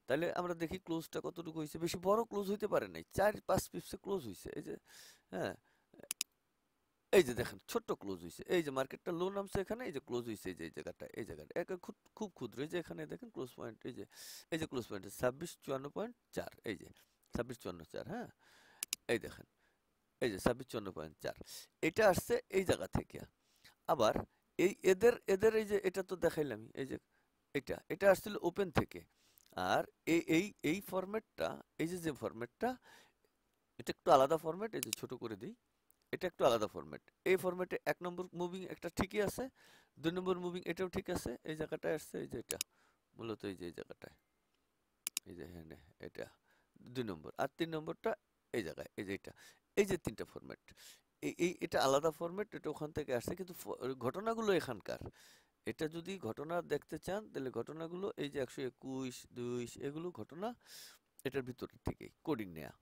Speaker 1: তাহলে আমরা দেখি ক্লোজটা কতটুকু হয়েছে, বেশি বড় ক্লোজ হইতে পারে নাই, 4-5 পিপসে ক্লোজ হয়েছে, এই যে হ্যাঁ, এই যে দেখেন ছোট্ট ক্লোজ হয়েছে, এই যে মার্কেটটা লো নামছে এখানে, এই যে ক্লোজ হয়েছে, এই যে এই জায়গাটা খুব খুব ক্ষুদ্র, এই যে এখানে দেখেন ক্লোজ পয়েন্ট, এই যে ক্লোজ পয়েন্ট 2654.4, এই যে 2654, হ্যাঁ, এই দেখেন, এই যে 2654.4, এটা আসছে এই জায়গা থেকে। আবার এদের এই যে এটা তো দেখাইলামই, এই যে এটা আসছিল ওপেন থেকে। আর এই ফরম্যাটটা, এই যে ফরম্যাটটা, এটা একটু আলাদা ফরম্যাট, এই যে ছোট করে দিই, এটা একটু আলাদা ফরম্যাট। এই ফরম্যাটে 1 নম্বর মুভিং একটা ঠিকই আছে, 2 নম্বর মুভিং এটাও ঠিক আছে, এই জায়গাটায় আসছে, এই যে এটা মূলত এই যে এই জায়গাটায়, এই যে হ্যাঁ এটা 2 নম্বর, আর 3 নম্বরটা এই জায়গায়, এই যে এটা, এই যে 3টা ফরম্যাট, এটা আলাদা ফরম্যাট, এটা ওখান থেকে আসছে, কিন্তু ঘটনাগুলো এখানকার। এটা যদি ঘটনা দেখতে চান তাহলে ঘটনাগুলো এই যে 121, 2 এগুলো ঘটনা এটার ভিতরের থেকেই কোডিং নেয়া।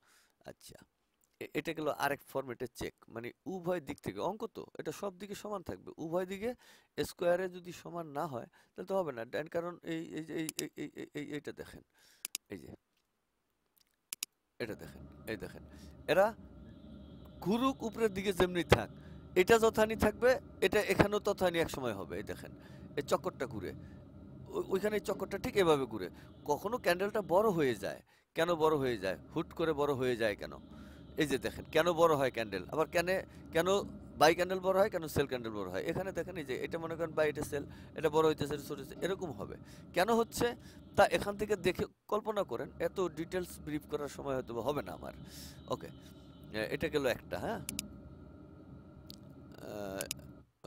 Speaker 1: আচ্ছা, এটা গেল আরেক ফরম্যাটের চেক, মানে উভয় দিক থেকে অঙ্ক তো এটা সব দিকে সমান থাকবে, উভয় দিকে স্কোয়ারে যদি সমান না হয় তাহলে তো হবে না। কারণ এই যে এইটা দেখেন, এই যে এটা দেখেন, এই দেখেন, এরা ঘুরুক উপরের দিকে যেমনি থাক, এটা যথানি থাকবে, এটা এখানেও তথানি এক সময় হবে। এই দেখেন এই চক্করটা ঘুরে, ওইখানে এই চক্করটা ঠিক এভাবে ঘুরে। কখনো ক্যান্ডেলটা বড় হয়ে যায়, কেন বড় হয়ে যায়, হুট করে বড় হয়ে যায় কেন, এই যে দেখেন কেন বড় হয় ক্যান্ডেল, আবার কেন বাই ক্যান্ডেল বড় হয়, কেন সেল ক্যান্ডেল বড় হয়। এখানে দেখেন এই যে এটা মনে করেন বাই, এটা সেল, এটা বড় হইতেছে, এটা ছোট হচ্ছে, এরকম হবে। কেন হচ্ছে তা এখান থেকে দেখে কল্পনা করেন, এত ডিটেলস ব্রিফ করার সময় হয়তো হবে না আমার। ওকে, এটা গেল একটা, হ্যাঁ,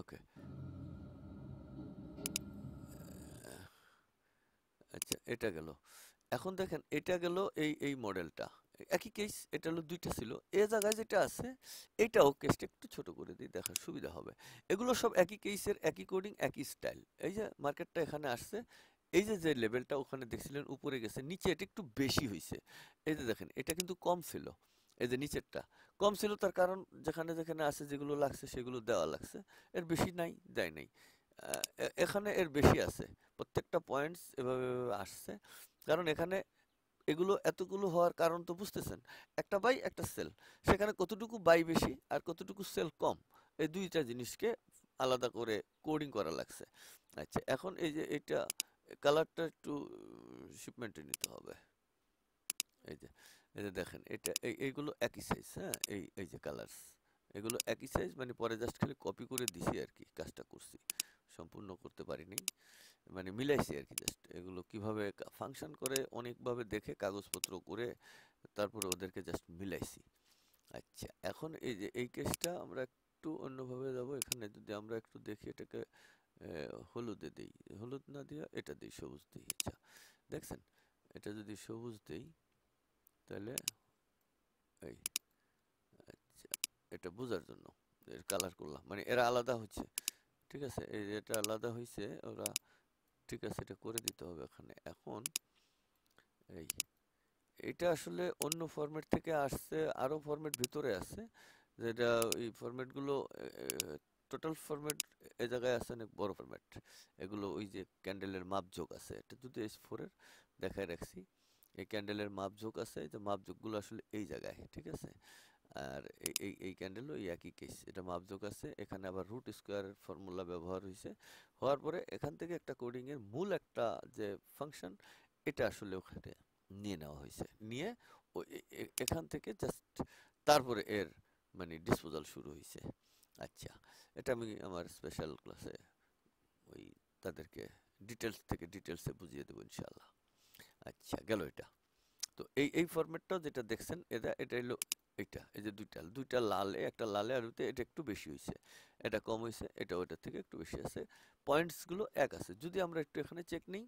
Speaker 1: ওকে, আচ্ছা এটা গেল। এখন দেখেন এটা গেল এই মডেলটা, একই কেস, এটা হলো দুইটা ছিল, এ জায়গায় যেটা আছে এটাও কেসটা একটু ছোট করে দিই, দেখার সুবিধা হবে। এগুলো সব একই কেসের, একই কোডিং, একই স্টাইল। এই যে মার্কেটটা এখানে আসছে, এই যে লেভেলটা ওখানে দেখছিলেন উপরে গেছে, নিচে এটা একটু বেশি হয়েছে। এই যে দেখেন এটা কিন্তু কম ছিল, এই যে নিচেরটা কম ছিল, তার কারণ যেখানে যেখানে আছে যেগুলো লাগছে সেগুলো দেওয়া লাগছে, এর বেশি নাই, দেয় নাই। এখানে এর বেশি আছে, প্রত্যেকটা পয়েন্টস এভাবে এভাবে আসছে, কারণ এখানে এগুলো এতগুলো হওয়ার কারণ তো বুঝতেছেন, একটা বাই একটা সেল, সেখানে কতটুকু বাই বেশি আর কতটুকু সেল কম, এই দুইটা জিনিসকে আলাদা করে কোডিং করা লাগছে। আচ্ছা, এখন এই যে এটা কালারটা একটু শিপমেন্টে নিতে হবে। এই যে দেখেন এটা এইগুলো একই সাইজ, হ্যাঁ, এই যে কালার্স এগুলো একই সাইজ, মানে পরে জাস্ট খালি কপি করে দিছি আর কি, কাজটা করছি, সম্পূর্ণ করতে পারিনি, মানে মিলাইছি আর কি। জাস্ট এগুলো কিভাবে ফাংশন করে অনেকভাবে দেখে কাগজপত্র করে তারপরে ওদেরকে জাস্ট মিলাইছি। আচ্ছা, এখন এই যে এই কেসটা আমরা একটু অন্যভাবে যাব। এখানে যদি আমরা একটু দেখি এটাকে হলুদে দিই, হলুদ না দিয়ে এটা দিই, সবুজ দিই। আচ্ছা দেখছেন, এটা যদি সবুজ দিই তাহলে এই, আচ্ছা, এটা বোঝার জন্য এর কালার করলাম, মানে এরা আলাদা হচ্ছে, ঠিক আছে, এই যে এটা আলাদা হয়েছে ওরা, ঠিক আছে, এটা করে দিতে হবে এখানে। এখন এই এটা আসলে অন্য ফরম্যাট থেকে আসছে, আরো ফরম্যাট ভিতরে আছে, যেটা এই ফরম্যাটগুলো টোটাল ফরম্যাট এ জায়গায় আছে অনেক বড় ফরম্যাট। এগুলো ওই যে ক্যান্ডেলের মাপঝোঁক আছে, এটা যদি S4 এর দেখায় রাখছি, এই ক্যান্ডেলের মাপঝোঁক আছে, এই যে মাপঝোঁকগুলো আসলে এই জায়গায়, ঠিক আছে। আর এই ক্যান্ডেলও এই একই কেস, এটা মাপঝোঁক আছে, এখানে আবার রুট স্কোয়ারের ফর্মুলা ব্যবহার হয়েছে, হওয়ার পরে এখান থেকে একটা কোডিং এর মূল একটা যে ফাংশন, এটা আসলে ওখানে নিয়ে নেওয়া হয়েছে, নিয়ে এখান থেকে জাস্ট তারপরে এর মানে ডিসপোজাল শুরু হয়েছে। আচ্ছা, এটা আমি আমার স্পেশাল ক্লাসে ওই তাদেরকে ডিটেলস থেকে ডিটেলসে বুঝিয়ে দেবো ইনশাল্লাহ। আচ্ছা, গেল এটা। তো এই ফরম্যাটটাও যেটা দেখছেন, এটা হলো এইটা, এই যে দুইটা লালে, একটা লালে আর ওইটা, এটা একটু বেশি হয়েছে, এটা কম হয়েছে, এটা ওইটার থেকে একটু বেশি আছে, পয়েন্টসগুলো এক আছে। যদি আমরা একটু এখানে চেক নিই,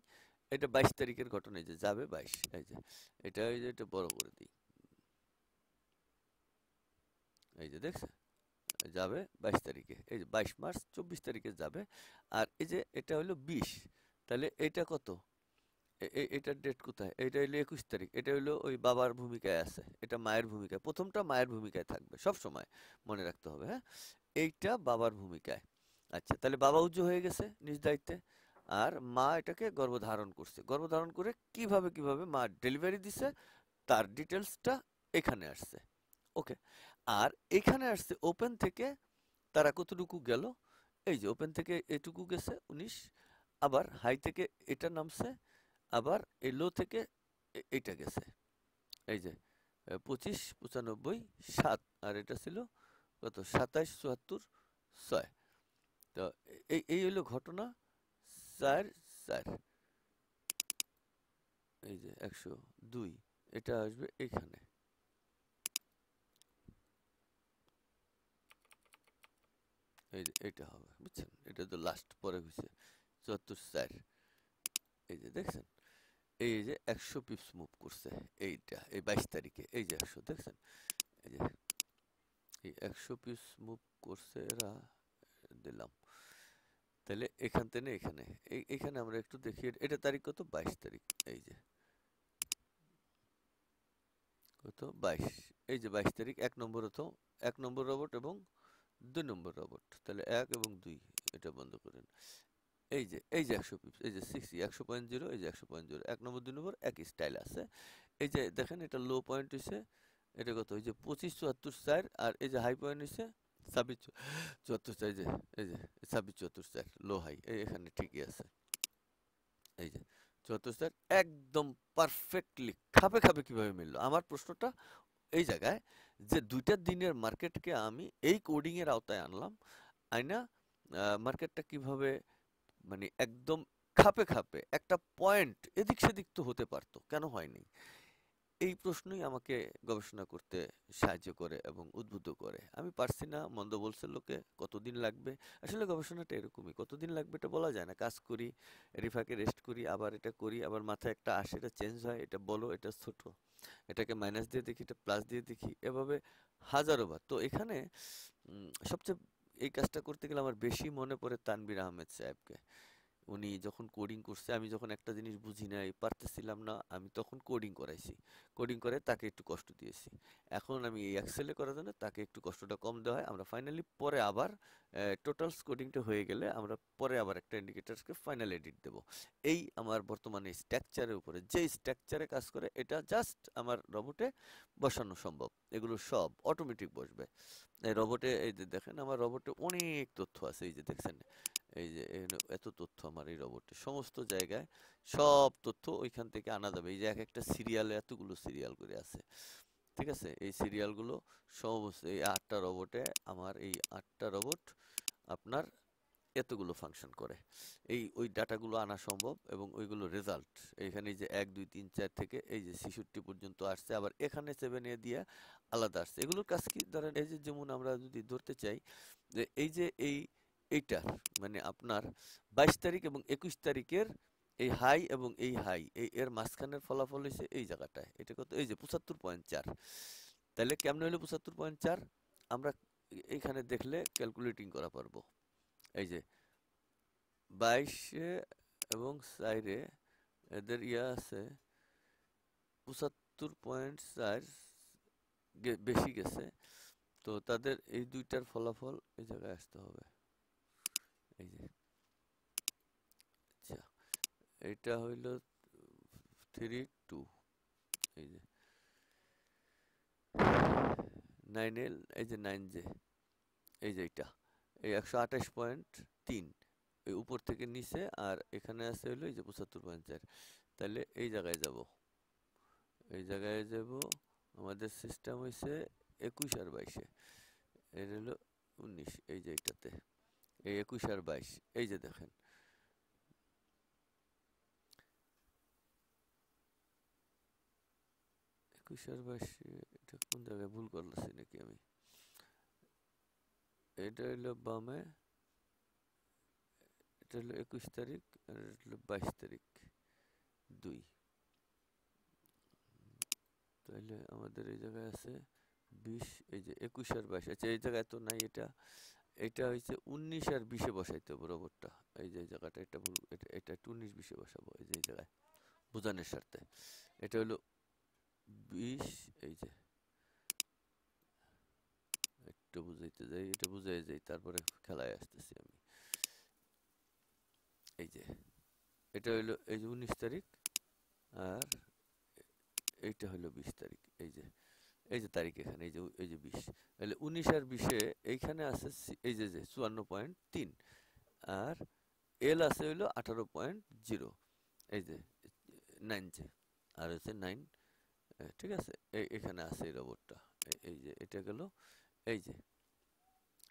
Speaker 1: এটা 22 তারিখের ঘটনা, এই যে যাবে 22, এই যে এটা বড় করে দিই, এই যে দেখছে যাবে 22 তারিখে, এই যে 22 মার্চ 24 তারিখে যাবে। আর এই যে এটা হলো 20, তাহলে এটা কত, এটার ডেট কোথায়, এটা হলো 21 তারিখ, এটা হলো ওই বাবার ভূমিকায় আছে, এটা মায়ের ভূমিকায়, প্রথমটা মায়ের ভূমিকায় থাকবে সব সময়, মনে রাখতে হবে, হ্যাঁ। এইটা বাবার ভূমিকায়। আচ্ছা, তাহলে বাবা উজ্জ্ব হয়ে গেছে নিজ দায়িত্বে, আর মা এটাকে গর্ভধারণ করছে, গর্ভধারণ করে কিভাবে কিভাবে মা ডেলিভারি দিছে তার ডিটেলসটা এখানে আসছে। ওকে, আর এখানে আসছে ওপেন থেকে তারা কতটুকু গেল, এই যে ওপেন থেকে এটুকু গেছে 19, আবার হাই থেকে এটা নামছে, আবার এই লো থেকে এইটা গেছে, এই যে 25, 95, 7, আর এটা ছিল কত, 27, 74, 6। তো এই হলো ঘটনা 4, 4, এই যে 102, এটা আসবে এখানে, এই যে এটা হবে, বুঝছেন, এটা তো লাস্ট পরে হয়েছে 74, 4, এই যে দেখছেন, এই যে 100 পিপস মুভ করছে, এইটা এই 22 তারিখে, এই যে 100 দেখছেন, এই যে এই 100 পিপস মুভ করছে এরা, দিলাম। তাহলে এখান থেকে এখানে, এখানে আমরা একটু দেখি, এটা তারিখ কত, 22 তারিখ, এই যে কত, 22, এই যে 22 তারিখ, 1 নম্বর হতো, 1 নম্বর রবট এবং 2 নম্বর রবট, তাহলে 1 এবং 2, এটা বন্ধ করেন। এই যে 100 পিপস, এই যে 60, 100.0, এই যে 100.0, 1 নম্বর 2 নম্বর একই স্টাইল আছে। এই যে দেখেন এটা লো পয়েন্ট হয়েছে, এটা কত, এই যে 25, 74, 4, আর এই যে হাই পয়েন্ট হয়েছে 26, 74, 4, এই যে 26, 74, 4 লো হাই, এখানে ঠিকই আছে, এই যে 74, 4 একদম পারফেক্টলি খাপে খাপে কিভাবে মিললো। আমার প্রশ্নটা এই জায়গায়, যে দুইটা দিনের মার্কেটকে আমি এই কোডিং এর আওতায় আনলাম, আইনা মার্কেটটা কিভাবে মানে একদম খাপে খাপে, একটা পয়েন্ট এদিক সেদিক তো হতে পারতো, কেন হয়নি? এই প্রশ্নই আমাকে গবেষণা করতে সাহায্য করে এবং উদ্বুদ্ধ করে। আমি পারছি না, মন্দ বলছে লোকে, কতদিন লাগবে, আসলে গবেষণাটা এরকমই, কতদিন লাগবে এটা বলা যায় না, কাজ করি, রিফাকে রেস্ট করি, আবার এটা করি, আবার মাথায় একটা আসে, এটা চেঞ্জ হয়, এটা বলো, এটা ছোট, এটাকে মাইনাস দিয়ে দেখি, এটা প্লাস দিয়ে দেখি, এভাবে হাজারো বার। তো এখানে সবচেয়ে এই কাজটা করতে গেলে আমার বেশি মনে পড়ে তানভীর আহমেদ সাহেবকে। উনি যখন কোডিং করছে, আমি যখন একটা জিনিস বুঝি নাই, পারতেছিলাম না, আমি তখন কোডিং করাইছি, কোডিং করে তাকে একটু কষ্ট দিয়েছি। এখন আমি এই এক্সেলে করার জন্য তাকে একটু কষ্টটা কম দেওয়া হয়, আমরা ফাইনালি পরে আবার টোটালস কোডিংটা হয়ে গেলে আমরা পরে আবার একটা ইন্ডিকেটারসকে ফাইনাল এডিট দেব। এই আমার বর্তমানে স্ট্রাকচারের উপরে, যে স্ট্রাকচারে কাজ করে, এটা জাস্ট আমার রবোটে বসানো সম্ভব, এগুলো সব অটোমেটিক বসবে এই রবোটে। এই যে দেখেন আমার রবোটে অনেক তথ্য আছে, এই যে দেখছেন, এই যে এত তথ্য আমার এই রবোটে, সমস্ত জায়গায় সব তথ্য ওইখান থেকে আনা যাবে। এই যে এক একটা সিরিয়ালে এতগুলো সিরিয়াল করে আছে, ঠিক আছে, এই সিরিয়ালগুলো সমস্ত এই 8টা রবোটে, আমার এই 8টা রবোট আপনার এতগুলো ফাংশন করে, ওই ডাটাগুলো আনা সম্ভব, এবং ওইগুলো রেজাল্ট এইখানে যে 1, 2, 3, 4 থেকে এই যে 66 পর্যন্ত আসছে, আবার এখানে 7 এ দিয়ে আলাদা আসছে। এগুলোর কাজ কি, ধরেন এই যে যেমন আমরা যদি ধরতে চাই যে এই যে এইটার মানে আপনার 22 তারিখ এবং 21 তারিখের এই হাই এবং এই হাই, এর মাঝখানের ফলাফল হয়েছে এই জায়গাটায়, এটা কত, এই যে 75.4। তাহলে কেমনে হলো 75.4, আমরা এইখানে দেখলে ক্যালকুলেটিং করা পারবো। এই যে 22 এবং 4 এদের ইয়া আছে 75.4 বেশি গেছে, তো তাদের এই দুইটার ফলাফল এই জায়গায় আসতে হবে। এই যে আচ্ছা, এটা হইল 3.2, এই যে 9L, এই যে 9J, এই যে এটা এই 128.3 এই উপর থেকে নিচে, আর এখানে আছে হইলো এই যে 75.4। তাহলে এই জায়গায় যাব, এই জায়গায় যাব। আমাদের সিস্টেম হইছে 21 আর 22-এ, এর হলো 19, এই যে এটাতে এই 21 আর 22, এই যে দেখেন 21 আর 22, এটা কোন জায়গায় ভুল করলাছি নাকি আমি? এটা হইলো বামে, এটা হলো 21 তারিখ আর এটা হলো 22 তারিখ 2। তাহলে আমাদের এই জায়গায় আছে 20, এই যে 21 আর 22। আচ্ছা, এই জায়গায় তো নাই, এটা এটা হইছে 19 আর 20-এ বসাইতে হবে বরাবরটা। এই যে এই জায়গাটা এটা ভুল, এটা একটু 19-20-এ বসাবো, এই যে এই জায়গায় বোঝানোর স্বার্থে। এটা হলো 20, এই যে একটু বুঝাইতে যাই, এটা বুঝাই যাই, তারপরে খেলায় আসতেছি আমি। এই যে এটা হইলো এই যে 19 তারিখ, আর এইটা হলো 20 তারিখ। এই যে তারিখ এখানে, এই যে 20, তাহলে 19 আর 20-এ এইখানে আছে এই যে 54.3, আর এল আছে হইলো 18.0, এই যে 9J, আর হচ্ছে 9, ঠিক আছে। এখানে আছে এই রোবটটা, এই যে এটা গেল, এই যে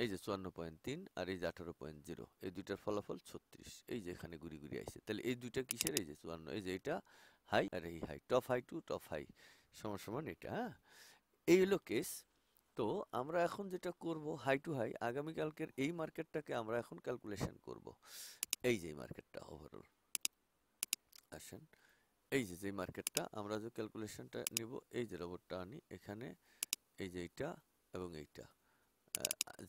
Speaker 1: এই যে 54.3 আর এই যে 18.0, এই দুইটার ফলাফল 36, এই যে এখানে ঘুরি ঘুরি আইছে। তাহলে এই দুইটা কিসের? এই যে 54, এই যে এটা হাই আর এই high, top high to top high সমান সমান এটা। হ্যাঁ, এই হলো কেস। তো আমরা এখন যেটা করব, হাই টু হাই আগামীকালকের এই মার্কেটটাকে আমরা এখন ক্যালকুলেশন করব। এই যে মার্কেটটা ওভারঅল, আসেন এই যে যে মার্কেটটা আমরা যে ক্যালকুলেশনটা নিব, এই যে রোবটটা আনি এখানে, এই যে এইটা এবং এইটা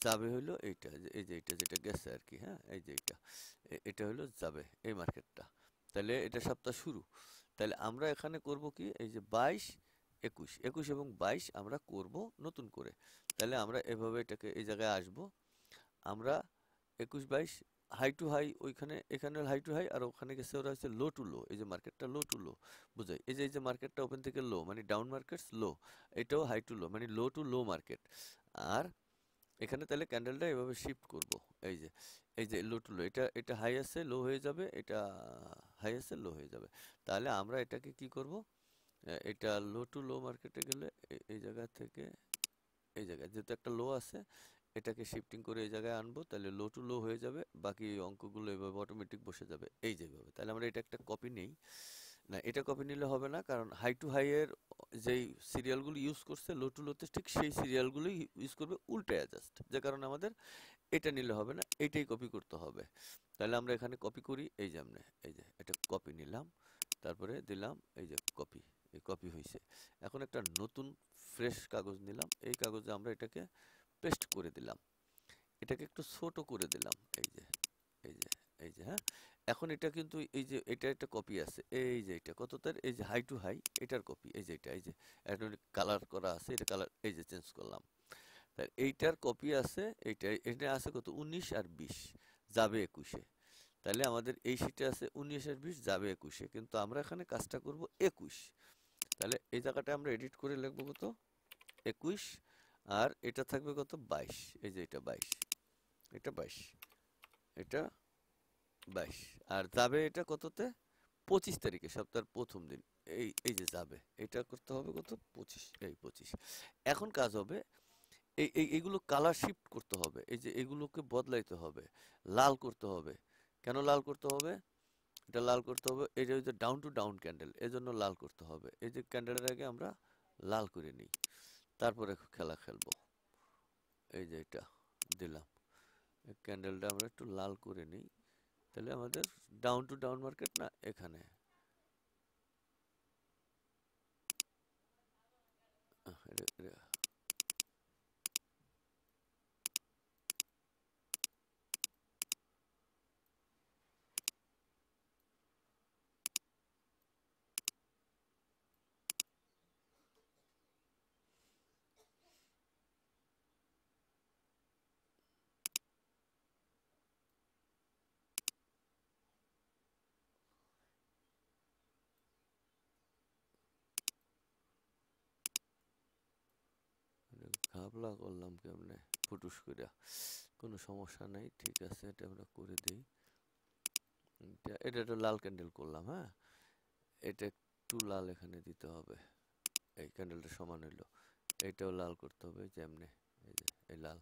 Speaker 1: যাবে হইলো এইটা, এই যে এইটা যেটা গেছে আর কি। হ্যাঁ, এই যে এইটা, এটা হইলো যাবে এই মার্কেটটা। তাহলে এটা সপ্তাহ শুরু। তাহলে আমরা এখানে করব কি, এই যে 22, 21, 21 এবং 22 আমরা করব নতুন করে। তাহলে আমরা এভাবে এটাকে এই জায়গায় আসব, আমরা 21, 22 হাই টু হাই, ওইখানে এখানে হাই টু হাই, আর ওখানে গেছে ওরা হচ্ছে লো টু লো। এই যে মার্কেটটা লো টু লো বুঝাই, এই যে মার্কেটটা ওপেন থেকে লো মানে ডাউন মার্কেটস লো, এটাও হাই টু লো মানে লো টু লো মার্কেট। আর এখানে তাহলে ক্যান্ডেলটা এভাবে শিফট করব, এই যে লো টু লো, এটা হাই আছে লো হয়ে যাবে, এটা হাই আছে লো হয়ে যাবে। তাহলে আমরা এটাকে কি করব, এটা লো টু লো মার্কেটে গেলে এই জায়গা থেকে এই জায়গায় যেহেতু একটা লো আছে, এটাকে শিফটিং করে এই জায়গায় আনবো, তাহলে লো টু লো হয়ে যাবে, বাকি অঙ্কগুলো এভাবে অটোমেটিক বসে যাবে এই যেভাবে। তাহলে আমরা এটা একটা কপি নেই, না এটা কপি নিলে হবে না, কারণ হাই টু হাই এর যেই সিরিয়ালগুলো ইউজ করছে লো টু লোতে ঠিক সেই সিরিয়ালগুলোই ইউজ করবে উল্টে জাস্ট, যে কারণে আমাদের এটা নিলে হবে না, এটাই কপি করতে হবে। তাহলে আমরা এখানে কপি করি, এই যে আমরা এই যে এটা কপি নিলাম, তারপরে দিলাম এই যে কপি, এই কপি হয়েছে। এখন একটা নতুন ফ্রেশ কাগজ নিলাম, এই কাগজে আমরা এটাকে পেস্ট করে দিলাম, এটাকে একটু ছোট করে দিলাম, এই যে এই যে এই যে হ্যাঁ, এখন এটা কিন্তু এই যে এটা একটা কপি আছে, এই যে এটা কত তার, এই যে হাই টু হাই এটার কপি, এই যে এটা, এই যে একটা কালার করা আছে, এটা কালার এই যে চেঞ্জ করলাম। তাই এইটার কপি আছে, এটা আছে কত 19 আর 20 যাবে 21-এ। তাহলে আমাদের এই শীটে আছে 19 আর 20 যাবে 21-এ, কিন্তু আমরা এখানে কাজটা করব 21। তাহলে এই জায়গাটা আমরা এডিট করে লিখবো কত 21, আর এটা থাকবে কত 22, এই যে এটা 22, এটা 22, এটা 22, আর যাবে এটা কততে 25 তারিখে, সপ্তাহের প্রথম দিন। এই যে যাবে, এটা করতে হবে কত 25, এই 25। এখন কাজ হবে এইগুলো কালার শিফট করতে হবে, এই যে এগুলোকে বদলাইতে হবে, লাল করতে হবে। কেন লাল করতে হবে? এটা লাল করতে হবে, এই যে ডাউন টু ডাউন ক্যান্ডেল, এজন্য লাল করতে হবে। এই যে ক্যান্ডেলের আগে আমরা লাল করে নিই, তারপরে খেলা খেলবো। এই যে এটা দিলাম, এই ক্যান্ডেলটা আমরা একটু লাল করে নিই, তাহলে আমাদের ডাউন টু ডাউন মার্কেট না এখানে। ঘাবলা করলাম কেমনে ফুটুস কইরা, কোনো সমস্যা নাই, ঠিক আছে, এটা আমরা করে দিই। এটা একটা লাল ক্যান্ডেল করলাম, হ্যাঁ, এটা একটু লাল এখানে দিতে হবে, এই ক্যান্ডেলটা সমান হইলো, এইটাও লাল করতে হবে যেমনে, এই যে এই লাল,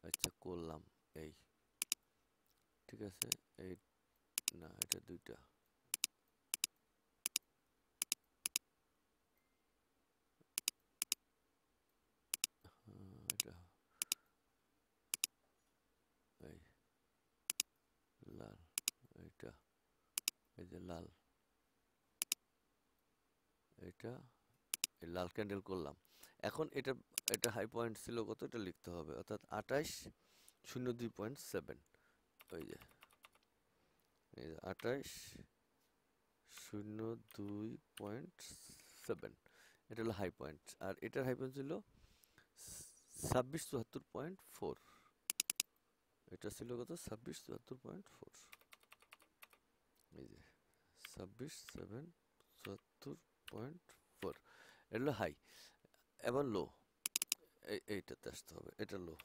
Speaker 1: আচ্ছা করলাম, এই ঠিক আছে, এই না এটা দুইটা, এটা এই লাল, এইটা এই যে লাল, এটা এই লাল ক্যান্ডেল করলাম। এখন এটা এটা হাই পয়েন্ট ছিল কত, এটা লিখতে হবে, অর্থাৎ 2802.7, ওই যে এই যে 2802.7, এটা হলো হাই পয়েন্ট, আর এটার হাই পয়েন্ট ছিল 2674.4, এটা ছিল কত 2674.4, এই যে 2774.4, এটা হলো হাই। এবার লো, এইটাতে আসতে হবে, এটা লো,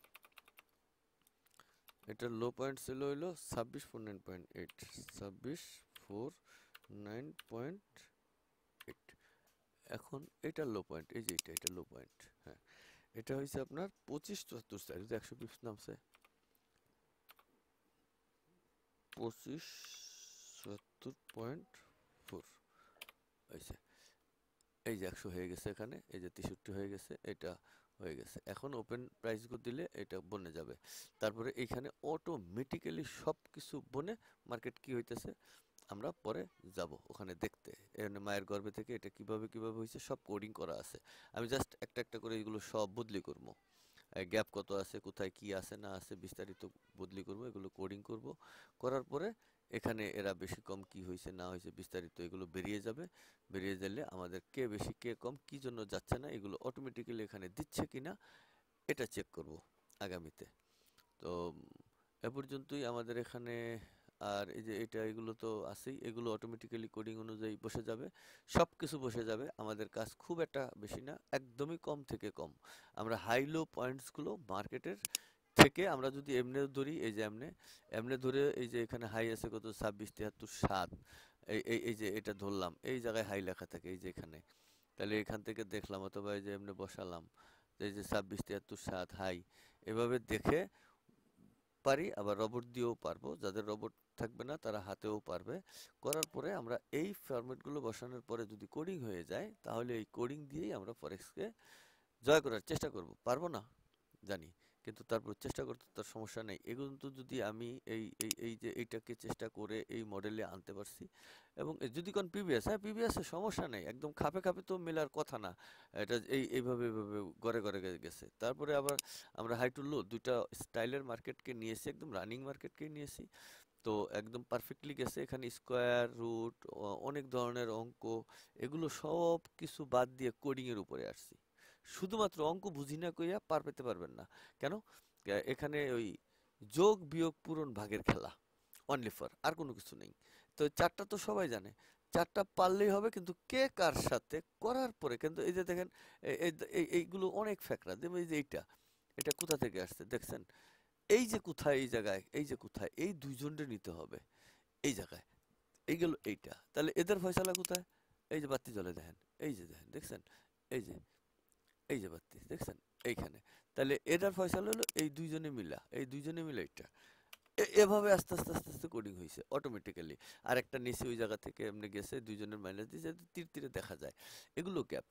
Speaker 1: এটার লো পয়েন্ট ছিল হইলো 2649.8, 2649.8। এখন এটার লো পয়েন্ট, এই যে এটা লো পয়েন্ট, হ্যাঁ, এটা হয়েছে আপনার 2574, 100 পিপস নামছে, 2574.4 হয়েছে, এই যে 100 হয়ে গেছে এখানে, এই যে 63 হয়ে গেছে, এটা হয়ে গেছে। এখন ওপেন প্রাইস দিলে এটা বনে যাবে, তারপরে এইখানে অটোমেটিক্যালি সব কিছু বনে মার্কেট কি হইতেছে আমরা পরে যাব ওখানে দেখতে। এখানে মায়ের গর্ভে থেকে এটা কিভাবে কিভাবে হয়েছে সব কোডিং করা আছে, আমি জাস্ট একটা একটা করে এগুলো সব বদলি করবো, গ্যাপ কত আছে, কোথায় কি আছে না আছে বিস্তারিত বদলি করব, এগুলো কোডিং করব, করার পরে এখানে এরা বেশি কম কি হয়েছে না হয়েছে বিস্তারিত এগুলো বেরিয়ে যাবে, বেরিয়ে গেলে আমাদের কে বেশি কে কম কি জন্য যাচ্ছে না এগুলো অটোমেটিক্যালি এখানে দিচ্ছে কিনা এটা চেক করব আগামীতে। তো এ পর্যন্তই আমাদের এখানে। আর এই যে এটা এগুলো তো আছেই, এগুলো অটোমেটিক্যালি কোডিং অনুযায়ী বসে যাবে, সব কিছু বসে যাবে, আমাদের কাজ খুব একটা বেশি না, একদমই কম থেকে কম। আমরা হাই লো পয়েন্টসগুলো মার্কেটের থেকে আমরা যদি এমনি ধরি, এই যে এমনি এমনি ধরে, এই যে এখানে হাই আছে কত 2673.7, এই যে এটা ধরলাম, এই জায়গায় হাই লেখা থাকে এই যে এখানে, তাহলে এখান থেকে দেখলাম, অথবা এই যে এমনি বসালাম, এই যে 2673.7 হাই, এভাবে দেখে পারি, আবার রবট দিয়েও পারবো, যাদের রবট থাকবে না তারা হাতেও পারবে। করার পরে আমরা এই ফরম্যাটগুলো বসানোর পরে যদি কোডিং হয়ে যায়, তাহলে এই কোডিং দিয়েই আমরা ফরেক্সকে জয় করার চেষ্টা করব, পারবো না জানি, কিন্তু তারপর চেষ্টা করতে তার সমস্যা নেই। এগুলো তো যদি আমি এই যে এইটাকে চেষ্টা করে এই মডেলে আনতে পারছি, এবং যদি কোন পিবিএস, হ্যাঁ পিবিএস এর সমস্যা নেই, একদম খাপে খাপে তো মেলার কথা না, এটা এইভাবে এইভাবে গড়ে গড়ে গেছে। তারপরে আবার আমরা হাই টু লো দুইটা স্টাইলের মার্কেটকে নিয়েছি, একদম রানিং মার্কেটকে নিয়েছি, তো একদম পারফেক্টলি গেছে। এখানে স্কোয়ার রুট, অনেক ধরনের অঙ্ক, এগুলো সব কিছু বাদ দিয়ে কোডিং এর উপরে আসছি। শুধুমাত্র অঙ্ক বুঝি না কইয়া পার পেতে পারবেন না, কেন? এখানে ওই যোগ বিয়োগ পূরণ ভাগের খেলা, অনলি ফর, আর কোনো কিছু নেই। তো চারটা তো সবাই জানে, চারটা পারলেই হবে, কিন্তু কে কার সাথে করার পরে, কিন্তু এই যে দেখেন এইগুলো অনেক ফ্যাক্টর, যেমন এই যে এইটা, এটা কোথা থেকে আসছে দেখছেন, এই যে কোথায়, এই জায়গায়, এই যে কোথায়, এই দুইজনকে নিতে হবে এই জায়গায়, এইগুলো এইটা, তাহলে এদের ফয়সালা কোথায়? এই যে বাতি জ্বলে দেখেন, এই যে দেখেন দেখছেন, এই যে এই যে বাতি দেখছেন এইখানে, তাহলে এটার ফয়সালা হলো এই দুইজনে মিলা, এই দুইজনে মিলে এটা, এভাবে আস্তে আস্তে আস্তে আস্তে কোডিং হয়েছে অটোমেটিক্যালি। আর একটা নিচে ওই জায়গা থেকে এমনি গেছে, দুইজনের মাইনাস দিয়েছে, তীর তীরে দেখা যায়, এগুলো গ্যাপ,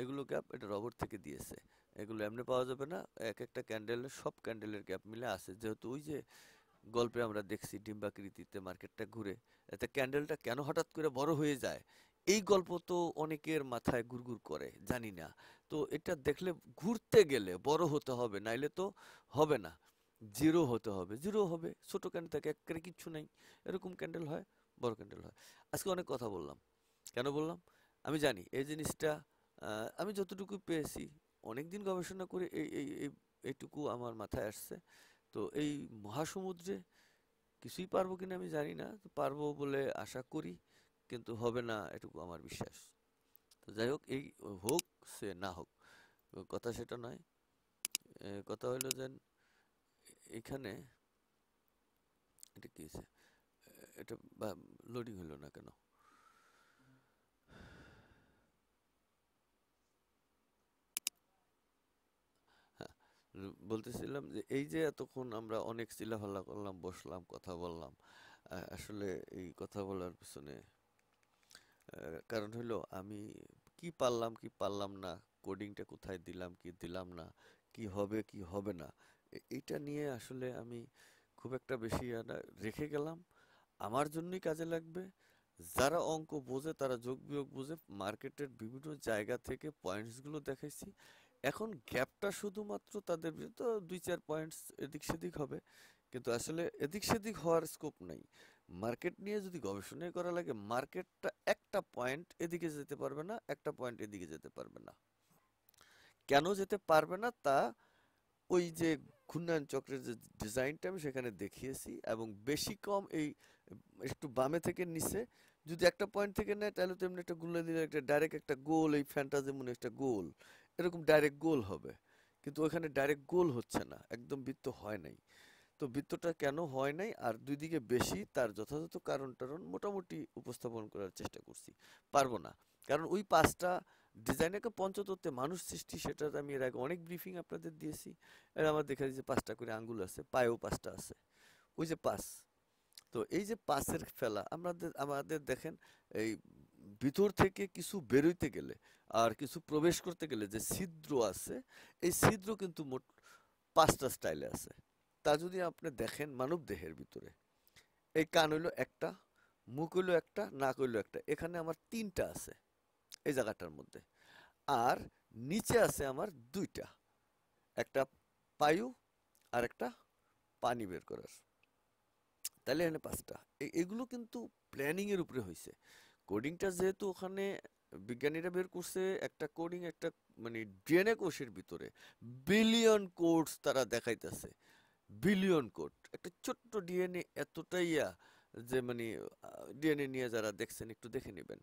Speaker 1: এগুলো গ্যাপ এটা রবট থেকে দিয়েছে, এগুলো এমনি পাওয়া যাবে না, এক একটা ক্যান্ডেলের সব ক্যান্ডেলের গ্যাপ মিলে আছে, যেহেতু ওই যে গল্পে আমরা দেখছি ডিম্বাকৃতিতে মার্কেটটা ঘুরে, এতে ক্যান্ডেলটা কেন হঠাৎ করে বড় হয়ে যায়, এই গল্প তো অনেকের মাথায় ঘুরঘুর করে, জানি না। তো এটা দেখলে ঘুরতে গেলে বড় হতে হবে, নাইলে তো হবে না, জিরো হতে হবে, জিরো হবে, ছোট ক্যান্ডেল থাকে একেবারে কিচ্ছু নাই, এরকম ক্যান্ডেল হয়, বড় ক্যান্ডেল হয়। আজকে অনেক কথা বললাম, কেন বললাম? আমি জানি এই জিনিসটা, আমি যতটুকু পেয়েছি, অনেকদিন গবেষণা করে এইটুকু আমার মাথায় আসছে। তো এই মহাসমুদ্রে কিছুই পারবো কিনা আমি জানি না, তো পারবো বলে আশা করি, কিন্তু হবে না এটুকু আমার বিশ্বাস। তো যাই হোক, এই হোক সে না হোক, কথা সেটা নয়, কথা হইলো যে এখানে এটা কি হয়েছে, এটা লোডিং হলো না কেন? হ্যাঁ, বলতেছিলাম যে এই যে এতক্ষণ আমরা অনেক চিল্লাফাল্লা করলাম, বসলাম, কথা বললাম, আসলে এই কথা বলার পিছনে কারণ হলো আমি কি পারলাম কি পারলাম না, কোডিংটা কোথায় দিলাম কি দিলাম না, কি হবে কি হবে না, এইটা নিয়ে আসলে আমি খুব একটা বেশি রেখে গেলাম। আমার জন্যই কাজে লাগবে। যারা অঙ্ক বোঝে তারা যোগ বিয়োগ বোঝে, মার্কেটের বিভিন্ন জায়গা থেকে পয়েন্টসগুলো দেখাইছি। এখন গ্যাপটা শুধুমাত্র তাদের ভিতরে তো 2-4 পয়েন্টস এদিক সেদিক হবে, কিন্তু আসলে এদিক সেদিক হওয়ার স্কোপ নাই। মার্কেট নিয়ে যদি গবেষণাই করা লাগে, মার্কেটটা একটা পয়েন্ট এদিকে যেতে পারবে না, একটা পয়েন্ট এদিকে যেতে পারবে না। কেন যেতে পারবে না তা ওই যে ঘূর্ণায়ন চক্রের যে ডিজাইনটা আমি সেখানে দেখিয়েছি, এবং বেশি কম এই একটু বামে থেকে নিচে যদি একটা পয়েন্ট থেকে নেয় তাহলে তো এমনি একটা গুলে দিলে একটা ডাইরেক্ট একটা গোল, এই ফ্যানটা যেমন একটা গোল, এরকম ডাইরেক্ট গোল হবে, কিন্তু ওখানে ডাইরেক্ট গোল হচ্ছে না, একদম বৃত্ত হয় নাই। তো বৃত্তটা কেন হয় নাই আর দুই দিকে বেশি, তার যথাযথ কারণ টারণ মোটামুটি উপস্থাপন করার চেষ্টা করছি। পারবো না, কারণ ওই পাঁচটা ডিজাইনের পঞ্চতত্ত্বে মানুষ সৃষ্টি, সেটা আমি এর আগে অনেক ব্রিফিং আপনাদের দিয়েছি। এর আমার দেখা যায় যে 5টা করে আঙ্গুল আছে, পায়েও 5টা আছে, ওই যে পাঁচ। তো এই যে পাঁচের ফেলা আমাদের আমাদের দেখেন, এই ভিতর থেকে কিছু বেরোইতে গেলে আর কিছু প্রবেশ করতে গেলে যে ছিদ্র আছে, এই ছিদ্র কিন্তু মোট 5টা স্টাইলে আছে। তা যদি আপনি দেখেন মানব দেহের ভিতরে, এই কান হইলো একটা, মুখ হইলো একটা, নাক হইলো একটা, এখানে আমার 3টা আছে এই জায়গাটার মধ্যে। আর নিচে আছে আমার 2টা, একটা পায়ু আর একটা পানি বের করার। তাহলে এখানে 5টা। এগুলো কিন্তু প্ল্যানিং এর উপরে হয়েছে। কোডিংটা যেহেতু ওখানে বিজ্ঞানীরা বের করছে একটা কোডিং, একটা মানে ডিএনএ কোষের ভিতরে বিলিয়ন কোডস তারা দেখাইতেছে, বিলিয়ন কোড। একটা ছোট্ট ডিএনএ এতটাই যে মানে ডিএনএ নিয়ে যারা দেখছেন একটু দেখে নেবেন,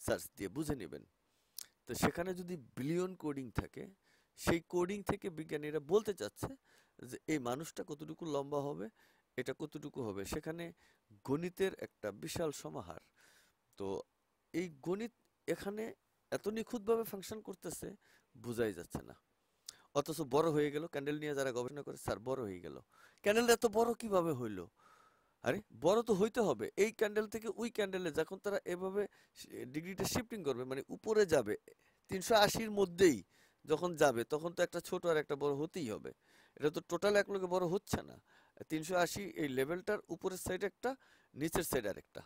Speaker 1: সার্চ দিয়ে বুঝে নেবেন। তো সেখানে যদি বিলিয়ন কোডিং থাকে, সেই কোডিং থেকে বিজ্ঞানীরা বলতে চাচ্ছে যে এই মানুষটা কতটুকু লম্বা হবে, এটা কতটুকু হবে, সেখানে গণিতের একটা বিশাল সমাহার। তো এই গণিত এখানে এত নিখুঁতভাবে ফাংশন করতেছে, বোঝাই যাচ্ছে না। অথচ বড় হয়ে গেল, ক্যান্ডেল নিয়ে যারা গবেষণা করে স্যার বড় হয়ে গেল। ক্যান্ডেল এত বড় কিভাবে হইলো? আরে বড় তো হইতে হবে, এই ক্যান্ডেল থেকে ওই ক্যান্ডেলে যখন তারা এভাবে ডিগ্রিটা শিফটিং করবে, মানে উপরে যাবে 380-র মধ্যেই যখন যাবে, তখন তো একটা ছোট আর একটা বড় হতেই হবে। এটা তো টোটাল এক লোকে বড় হচ্ছে না। 380 এই লেভেলটার উপরের সাইড একটা, নিচের সাইড আর একটা,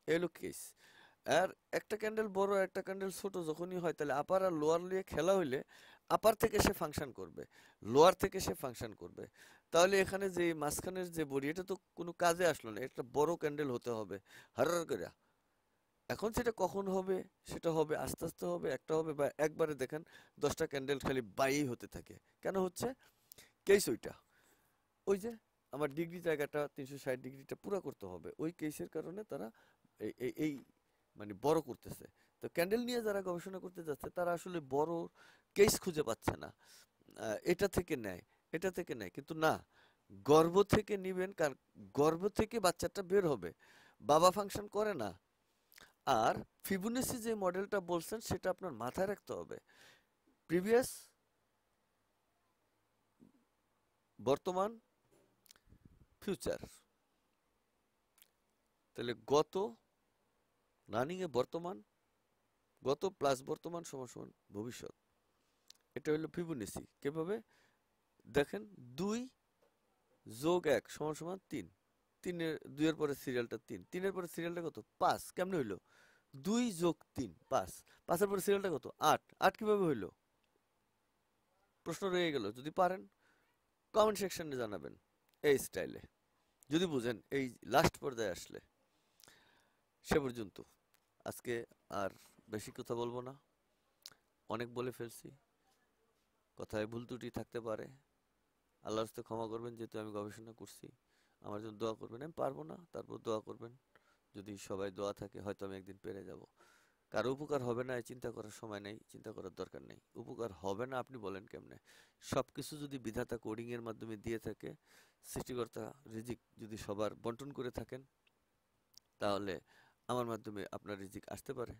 Speaker 1: এই হলো কেস। আর একটা ক্যান্ডেল বড় একটা ক্যান্ডেল ছোট যখনই হয়, তাহলে আপার আর লোয়ার নিয়ে খেলা হইলে আপার থেকে সে ফাংশন করবে, লোয়ার থেকে সে ফাংশন করবে। তাহলে এখানে যে মাঝখানের যে বডি, এটা তো কোনো কাজে আসলো না, একটা বড় ক্যান্ডেল হতে হবে হার করে। এখন সেটা কখন হবে? সেটা হবে আস্তে আস্তে হবে, একটা হবে বা একবারে দেখেন 10টা ক্যান্ডেল খালি বাইই হতে থাকে। কেন হচ্ছে? কেস ওইটা, ওই যে আমার ডিগ্রি জায়গাটা 360 ডিগ্রিটা পুরো করতে হবে, ওই কেসের কারণে তারা এই মানে বড় করতেছে। তো ক্যান্ডেল নিয়ে যারা গবেষণা করতে যাচ্ছে তারা আসলে বড় কেস খুঁজে পাচ্ছে না। এটা থেকে নেয়, এটা থেকে নেয়, কিন্তু না, গর্ভ থেকে নিবেন, কারণ গর্ভ থেকে বাচ্চাটা বের হবে, বাবা ফাংশন করে না। আর ফিবোনাচি যে মডেলটা বলছেন সেটা আপনার মাথায় রাখতে হবে। প্রিভিয়াস, বর্তমান, ফিউচার। তাহলে গত, রানিং এ বর্তমান, গত প্লাস বর্তমান সমান সমান ভবিষ্যৎ। এটা হলো ফিবোনাচি। কিভাবে দেখেন? 2 যোগ 1 সমান সমান 3। 2 এর পরে সিরিয়ালটা 3, 3-এর পরে সিরিয়ালটা কত? 5। কেমনে হইলো? 2 যোগ 3 5, 5-এর পরে সিরিয়ালটা কত? 8। 8 কিভাবে হইলো? প্রশ্ন রয়ে গেল। যদি পারেন কমেন্ট সেকশনে জানাবেন এই স্টাইলে, যদি বুঝেন এই লাস্ট পর্যায়ে আসলে। সে পর্যন্ত আজকে আর বেশি কথা বলবো না, অনেক বলে ফেলছি, কথায় ভুল ত্রুটি থাকতে পারে, আল্লাহর কাছে ক্ষমা করবেন। যেহেতু আমি গবেষণা করছি, আমার জন্য দোয়া করবেন। আমি পারবো না, তারপর দোয়া করবেন। যদি সবাই দোয়া থাকে হয়তো আমি একদিন পেরে যাব। কারো উপকার হবে না এই চিন্তা করার সময় নেই, চিন্তা করার দরকার নেই। উপকার হবে না আপনি বলেন কেমনে? সবকিছু যদি বিধাতা কোডিং এর মাধ্যমে দিয়ে থাকে, সৃষ্টিকর্তা রিজিক যদি সবার বন্টন করে থাকেন, তাহলে আমার মাধ্যমে আপনার রিজিক আসতে পারে,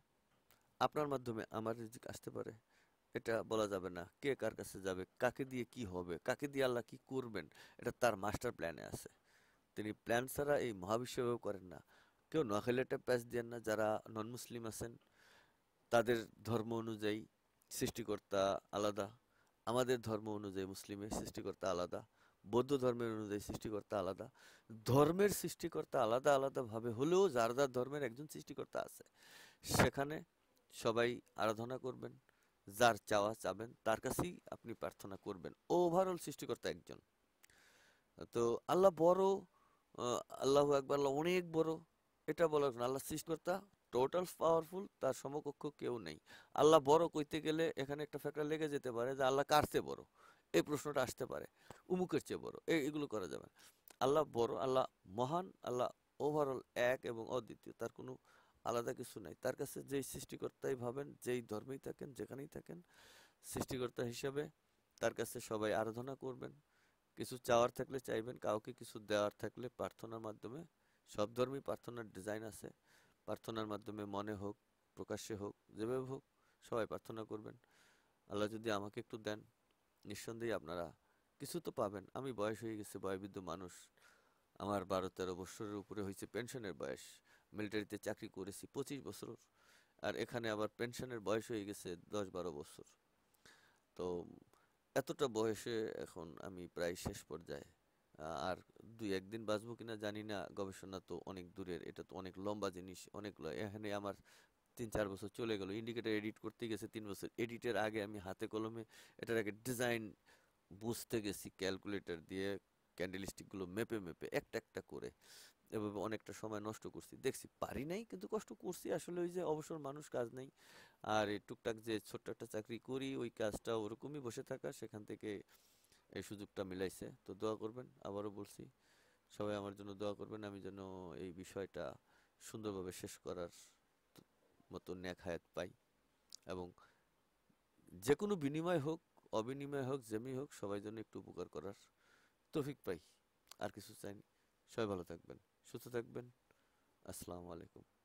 Speaker 1: আপনার মাধ্যমে আমার রিজিক আসতে পারে। এটা বলা যাবে না কে কার কাছে যাবে, কাকে দিয়ে কি হবে, কাকে দিয়ে আল্লাহ কি করবেন, এটা তার মাস্টার প্ল্যানে আছে। তিনি প্ল্যান ছাড়া এই মহাবিশ্বেও করেন না। কেউ নখেলেটা প্যাচ দেন না, যারা নন মুসলিম আছেন তাদের ধর্ম অনুযায়ী সৃষ্টিকর্তা আলাদা, আমাদের ধর্ম অনুযায়ী মুসলিমের সৃষ্টিকর্তা আলাদা, বৌদ্ধ ধর্মের অনুযায়ী সৃষ্টিকর্তা আলাদা। ধর্মের সৃষ্টিকর্তা আলাদা আলাদা ভাবে হলেও যার যার ধর্মের একজন সৃষ্টিকর্তা আছে। সেখানে সবাই আরাধনা করবেন, যার চাওয়া চাবেন তার কাছেই আপনি প্রার্থনা করবেন। ওভারঅল সৃষ্টিকর্তা একজন। তো আল্লাহ বড়, আল্লাহু আকবার, আল্লাহ অনেক বড়, এটা বলার না। আল্লাহ সৃষ্টিকর্তা টোটাল পাওয়ারফুল, তার সমকক্ষ কেউ নেই। আল্লাহ বড় কইতে গেলে এখানে একটা ফ্যাক্টর লেগে যেতে পারে যে আল্লাহ কার চেয়ে বড়, এই প্রশ্নটা আসতে পারে। উমুকের চেয়ে বড়, এগুলো করা যাবে না। আল্লাহ বড়, আল্লাহ মহান, আল্লাহ ওভারঅল এক এবং অদ্বিতীয়, তার কোনো আলাদা কিছু নাই। তার কাছে যেই সৃষ্টিকর্তাই ভাবেন, যেই ধর্মেই থাকেন, যেখানেই থাকেন, সৃষ্টিকর্তা হিসাবে তার কাছে সবাই আরাধনা করবেন। কিছু চাওয়ার থাকলে চাইবেন, কাউকে কিছু দেওয়ার থাকলে প্রার্থনার মাধ্যমে। সব ধর্মেই প্রার্থনার ডিজাইন আছে। প্রার্থনার মাধ্যমে মনে হোক, প্রকাশ্যে হোক, যেভাবে হোক সবাই প্রার্থনা করবেন। আল্লাহ যদি আমাকে একটু দেন, নিঃসন্দেহে আপনারা কিছু তো পাবেন। আমি বয়স হয়ে গেছে, বয়োবৃদ্ধ মানুষ। আমার 12-13 বছরের উপরে হয়েছে পেনশনের বয়স। মিলিটারিতে চাকরি করেছি 25 বছর, আর এখানে আবার পেনশনের বয়স হয়ে গেছে 10-12 বছর। তো এতটা বয়সে এখন আমি প্রায় শেষ পর্যায়ে। আর 2-1 দিন বাঁচবো কিনা জানি না। গবেষণা তো অনেক দূরের, এটা তো অনেক লম্বা জিনিস, এখানে আমার 3-4 বছর চলে গেল। ইন্ডিকেটর এডিট করতে গেছে 3 বছর। এডিটের আগে আমি হাতে কলমে এটার আগে ডিজাইন বুঝতে গেছি, ক্যালকুলেটর দিয়ে ক্যান্ডেল স্টিকগুলো মেপে মেপে একটা একটা করে। এভাবে অনেকটা সময় নষ্ট করছি, দেখছি পারি নাই, কিন্তু কষ্ট করছি। আসলে ওই যে অবসর মানুষ, কাজ নেই। আর এই টুকটাক যে ছোট্ট একটা চাকরি করি, ওই কাজটা ওরকমই বসে থাকা, সেখান থেকে এই সুযোগটা মিলাইছে। তো দোয়া করবেন, আবারও বলছি, সবাই আমার জন্য দোয়া করবেন, আমি যেন এই বিষয়টা সুন্দরভাবে শেষ করার মতো নেক হায়াত পাই, এবং যে কোনো বিনিময় হোক, অবিনিময় হোক, যেমনি হোক, সবাই যেন একটু উপকার করার তৌফিক পাই। আর কিছু চাইনি। সবাই ভালো থাকবেন, সুস্থ থাকবেন। আসসালামু আলাইকুম।